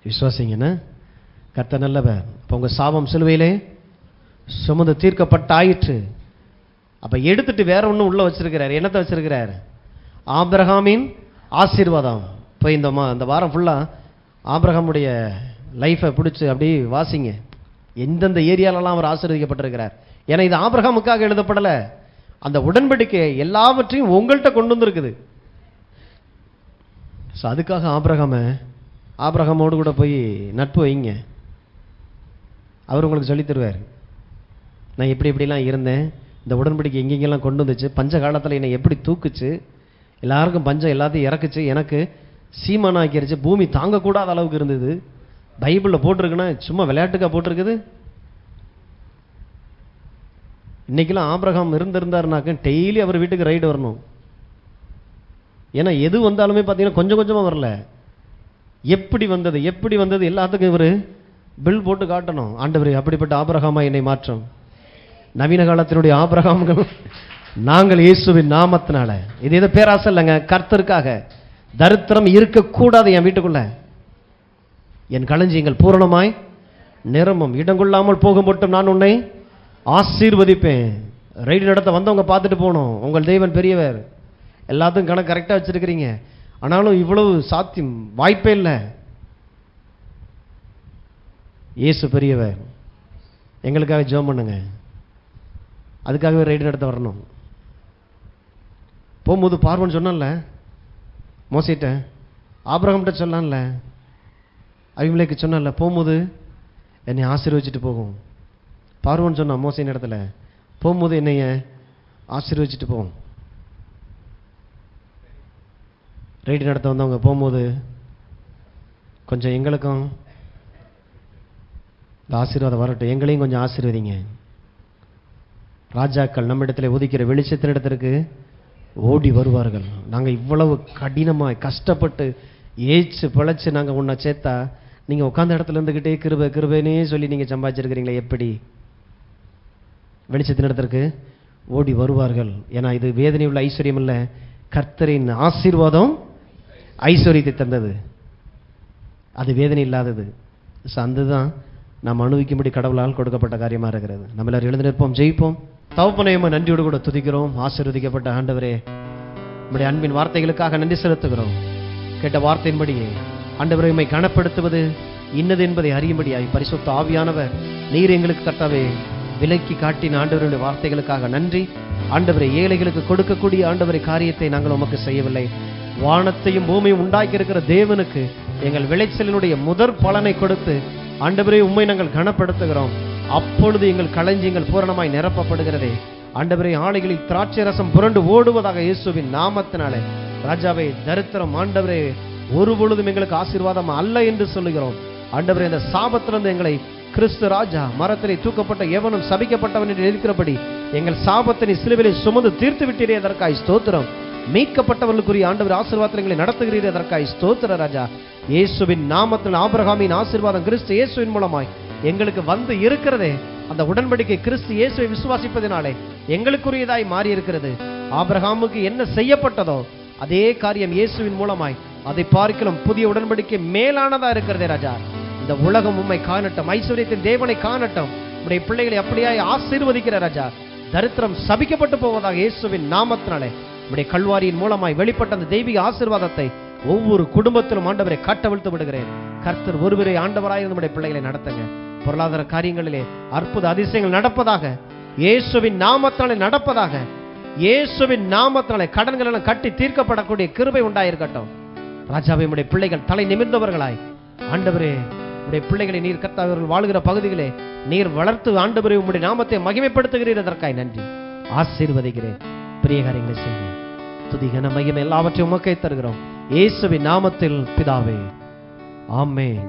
விசுவாசிங்கன்னா கர்த்தர் நல்லவர். அப்போ உங்க சாபம் சிலுவையிலே சுமந்து தீர்க்கப்பட்டாயிற்று. அப்ப எடுத்துட்டு வேற ஒன்றும் உள்ள வச்சிருக்கிறார். என்னத்தை வச்சிருக்கிறார்? ஆபிரகாமின் ஆசீர்வாதம். இப்போ இந்த வாரம் ஃபுல்லா ஆபிரகாமுடைய லைஃபை பிடிச்சி அப்படி வாசிங்க. எந்தெந்த ஏரியாலெல்லாம் அவர் ஆசீர்வதிக்கப்பட்டிருக்கிறார். ஏன்னா இது ஆபிரகாமுக்காக எழுதப்படலை. அந்த உடன்படிக்கை எல்லாவற்றையும் உங்கள்கிட்ட கொண்டு வந்திருக்குது. ஸோ அதுக்காக ஆபிரகாமோடு கூட போய் நட்பு வைங்க. அவர் உங்களுக்கு சொல்லித் தருவார். நான் எப்படிலாம் இருந்தேன், இந்த உடன்படிக்கை எங்கெங்கெல்லாம் கொண்டு வந்துச்சு, பஞ்ச காலத்தில் என்னை எப்படி தூக்குச்சு, எல்லாருக்கும் பஞ்சம் எல்லாத்தையும் இறக்குச்சு, எனக்கு சீமானாக்கிருச்சு, பூமி தாங்கக்கூடாத அளவுக்கு இருந்தது. பைபிளில் போட்டிருக்குன்னா சும்மா விளையாட்டுக்காக போட்டிருக்குது. இன்னைக்கெல்லாம் ஆபிரகாம் இருந்திருந்தாருனாக்க டெய்லி அவர் வீட்டுக்கு ரைடு வரணும். ஏன்னா எது வந்தாலுமே பார்த்தீங்கன்னா கொஞ்சம் கொஞ்சமாக வரல, எப்படி வந்தது எல்லாத்துக்கும் இவர் பில் போட்டு காட்டணும். ஆண்டவரே, அப்படிப்பட்ட ஆபிரகாமா என்னை மாற்றும். நவீன காலத்தினுடைய ஆபிரகாம்கள் நாங்கள் இயேசுவின் நாமத்தினால. இது எது பேராசை இல்லைங்க, கர்த்தருக்காக. தரித்திரம் இருக்கக்கூடாது என் வீட்டுக்குள்ள. என் களஞ்சியங்கள் பூரணமாய் நிரம்பும், இடங்கொள்ளாமல் போகும் மட்டும் நான் உன்னை ஆசீர்வதிப்பேன். ரைடு நடத்த வந்தவங்க பார்த்துட்டு போகணும், உங்கள் தெய்வன் பெரியவர், எல்லாத்துக்கும் கணக்கு கரெக்டாக வச்சிருக்கிறீங்க. ஆனாலும் இவ்வளவு சாத்தியம் வாய்ப்பே இல்லை. இயேசு பெரியவர், எங்களுக்காக ஜெபம் பண்ணுங்க. அதுக்காகவே ரைடு நடத்த வரணும். போகும்போது பார்வன் சொன்னான்ல மோசேட்ட, ஆபிரகாம்கிட்ட சொன்னான்ல, அபிமெலேக்கு சொன்னான்ல, போகும்போது என்னை ஆசீர்வதிச்சுட்டு போகும். பார்வன் சொன்னான் மோசேயின் இடத்துல, போகும்போது என்னைய ஆசீர்வதிச்சுட்டு போகும். ரைடு நடத்த வந்தவங்க போகும்போது கொஞ்சம் எங்களுக்கும் இந்த ஆசீர்வாதம் வரட்டும், எங்களையும் கொஞ்சம் ஆசீர்வதிங்க. ராஜாக்கள் நம்ம இடத்துல ஒதுக்கிற வெளிச்சத்தின் இடத்திற்கு ஓடி வருவார்கள். நாங்கள் இவ்வளவு கடினமாய் கஷ்டப்பட்டு ஏச்சு பிழைச்சு நாங்கள் உன்னை சேர்த்தா, நீங்கள் உட்காந்த இடத்துல இருந்துக்கிட்டே கிருபை கிருபைனே சொல்லி நீங்கள் சம்பாதிச்சிருக்கிறீங்களே, எப்படி? வெளிச்சத்தின் இடத்திற்கு ஓடி வருவார்கள். ஏன்னா இது வேதனை உள்ள ஐஸ்வர்யம் இல்லை, கர்த்தரின் ஆசீர்வாதம் ஐஸ்வர்யத்தை தந்தது, அது வேதனை இல்லாதது. அதுதான் நாம் அனுபவிக்கும்படி கடவுளால் கொடுக்கப்பட்ட காரியமாக இருக்கிறது. நம்ம எல்லாரும் எழுந்து நிற்போம், ஜெயிப்போம். தகப்பனே, நன்றியோடு கூட துதிக்கிறோம். ஆசீர்வதிக்கப்பட்ட ஆண்டவரே, நம்முடைய அன்பின் வார்த்தைகளுக்காக நன்றி செலுத்துகிறோம். கேட்ட வார்த்தையின்படியே ஆண்டவரை உம்மை கனப்படுத்துவது இன்னது என்பதை அறியும்படியாய் பரிசுத்த ஆவியானவர் நீர் எங்களுக்கு கர்த்தாவே விலக்கி காட்டின ஆண்டவருடைய வார்த்தைகளுக்காக நன்றி. ஆண்டவரை, ஏழைகளுக்கு கொடுக்கக்கூடிய ஆண்டவரை காரியத்தை நாங்கள் உமக்கு செய்யவில்லை. வானத்தையும் பூமியும் உண்டாக்கி இருக்கிற தேவனுக்கு எங்கள் விளைச்சலினுடைய முதற் பலனை கொடுத்து ஆண்டவரே உம்மை நாங்கள் கனப்படுத்துகிறோம். அப்பொழுது எங்கள் களஞ்சியங்கள் பூரணமாய் நிரப்பப்படுகிறதே. ஆண்டவரே, ஆலைகளில் திராட்சை ரசம் புரண்டு ஓடுவதாக இயேசுவின் நாமத்தினாலே. ராஜாவே, தரித்திரம் ஆண்டவரே ஒரு பொழுதும் எங்களுக்கு ஆசீர்வாதம் அல்ல என்று சொல்லுகிறோம். ஆண்டவரே, இந்த சாபத்திலிருந்து எங்களை கிறிஸ்து ராஜா மரத்திலே தூக்கப்பட்ட எவனும் சபிக்கப்பட்டவன் என்று இருக்கிறபடி எங்கள் சாபத்தினை சிலுவையிலே சுமந்து தீர்த்து விட்டீரே, அதற்காய் ஸ்தோத்திரம். மீட்கப்பட்டவர்களுக்குரிய ஆண்டவர் ஆசீர்வாதத்தை எங்களை நடத்துகிறீரே, அதற்காய் ஸ்தோத்திர ராஜா. இயேசுவின் நாமத்தில் ஆபிரகாமின் ஆசீர்வாதம் கிறிஸ்து இயேசுவின் மூலமாய் எங்களுக்கு வந்து இருக்கிறதே. அந்த உடன்படிக்கை கிறிஸ்து இயேசுவை விசுவாசிப்பதினாலே எங்களுக்குரியதாய் மாறி இருக்கிறது. ஆபிரகாமுக்கு என்ன செய்யப்பட்டதோ அதே காரியம் இயேசுவின் மூலமாய் அதை பார்க்கலாம் புதிய உடன்படிக்கை மேலானதா இருக்கிறதே ராஜா. இந்த உலகம் உம்மை காணட்டும், ஐஸ்வர்யத்தின் தேவனை காணட்டும். உடைய பிள்ளைகளை அப்படியாய் ஆசீர்வதிக்கிற ராஜா. தரித்திரம் சபிக்கப்பட்டு போவதாக இயேசுவின் நாமத்தினாலே உடைய கல்வாரியின் மூலமாய் வெளிப்பட்ட அந்த தெய்வீக ஆசீர்வாதத்தை ஒவ்வொரு குடும்பத்திலும் ஆண்டவரை கட்டவிழ்த்து விடுகிறேன். கர்த்தர் ஒருவரை ஆண்டவராய் நம்முடைய பிள்ளைகளை நடத்துங்க. பொருளாதார காரியங்களிலே அற்புத அதிசயங்கள் நடப்பதாக, இயேசுவின் நாமத்தினாலே நடப்பதாக. இயேசுவின் நாமத்தினாலே கடன்கள் எல்லாம் கட்டி தீர்க்கப்படக்கூடிய கிருபை உண்டாயிருக்கட்டும். ராஜாவே, உடைய பிள்ளைகள் தலை நிமிர்ந்தவர்களாய் ஆண்டவரே, உடைய பிள்ளைகளை நீர் கர்த்தாவர்கள் வாழ்கிற பகுதிகளே நீர் வளர்த்து ஆண்டவரே உம்முடைய நாமத்தை மகிமைப்படுத்துகிறீர், அதற்காய் நன்றி. ஆசீர்வதிக்கிறேன். பெரிய காரியங்களை செய்யுங்க. துதிகன மகிமை எல்லாவற்றையும் உமக்கே தருகிறோம். இயேசுவின் நாமத்தில் பிதாவே, ஆமென்.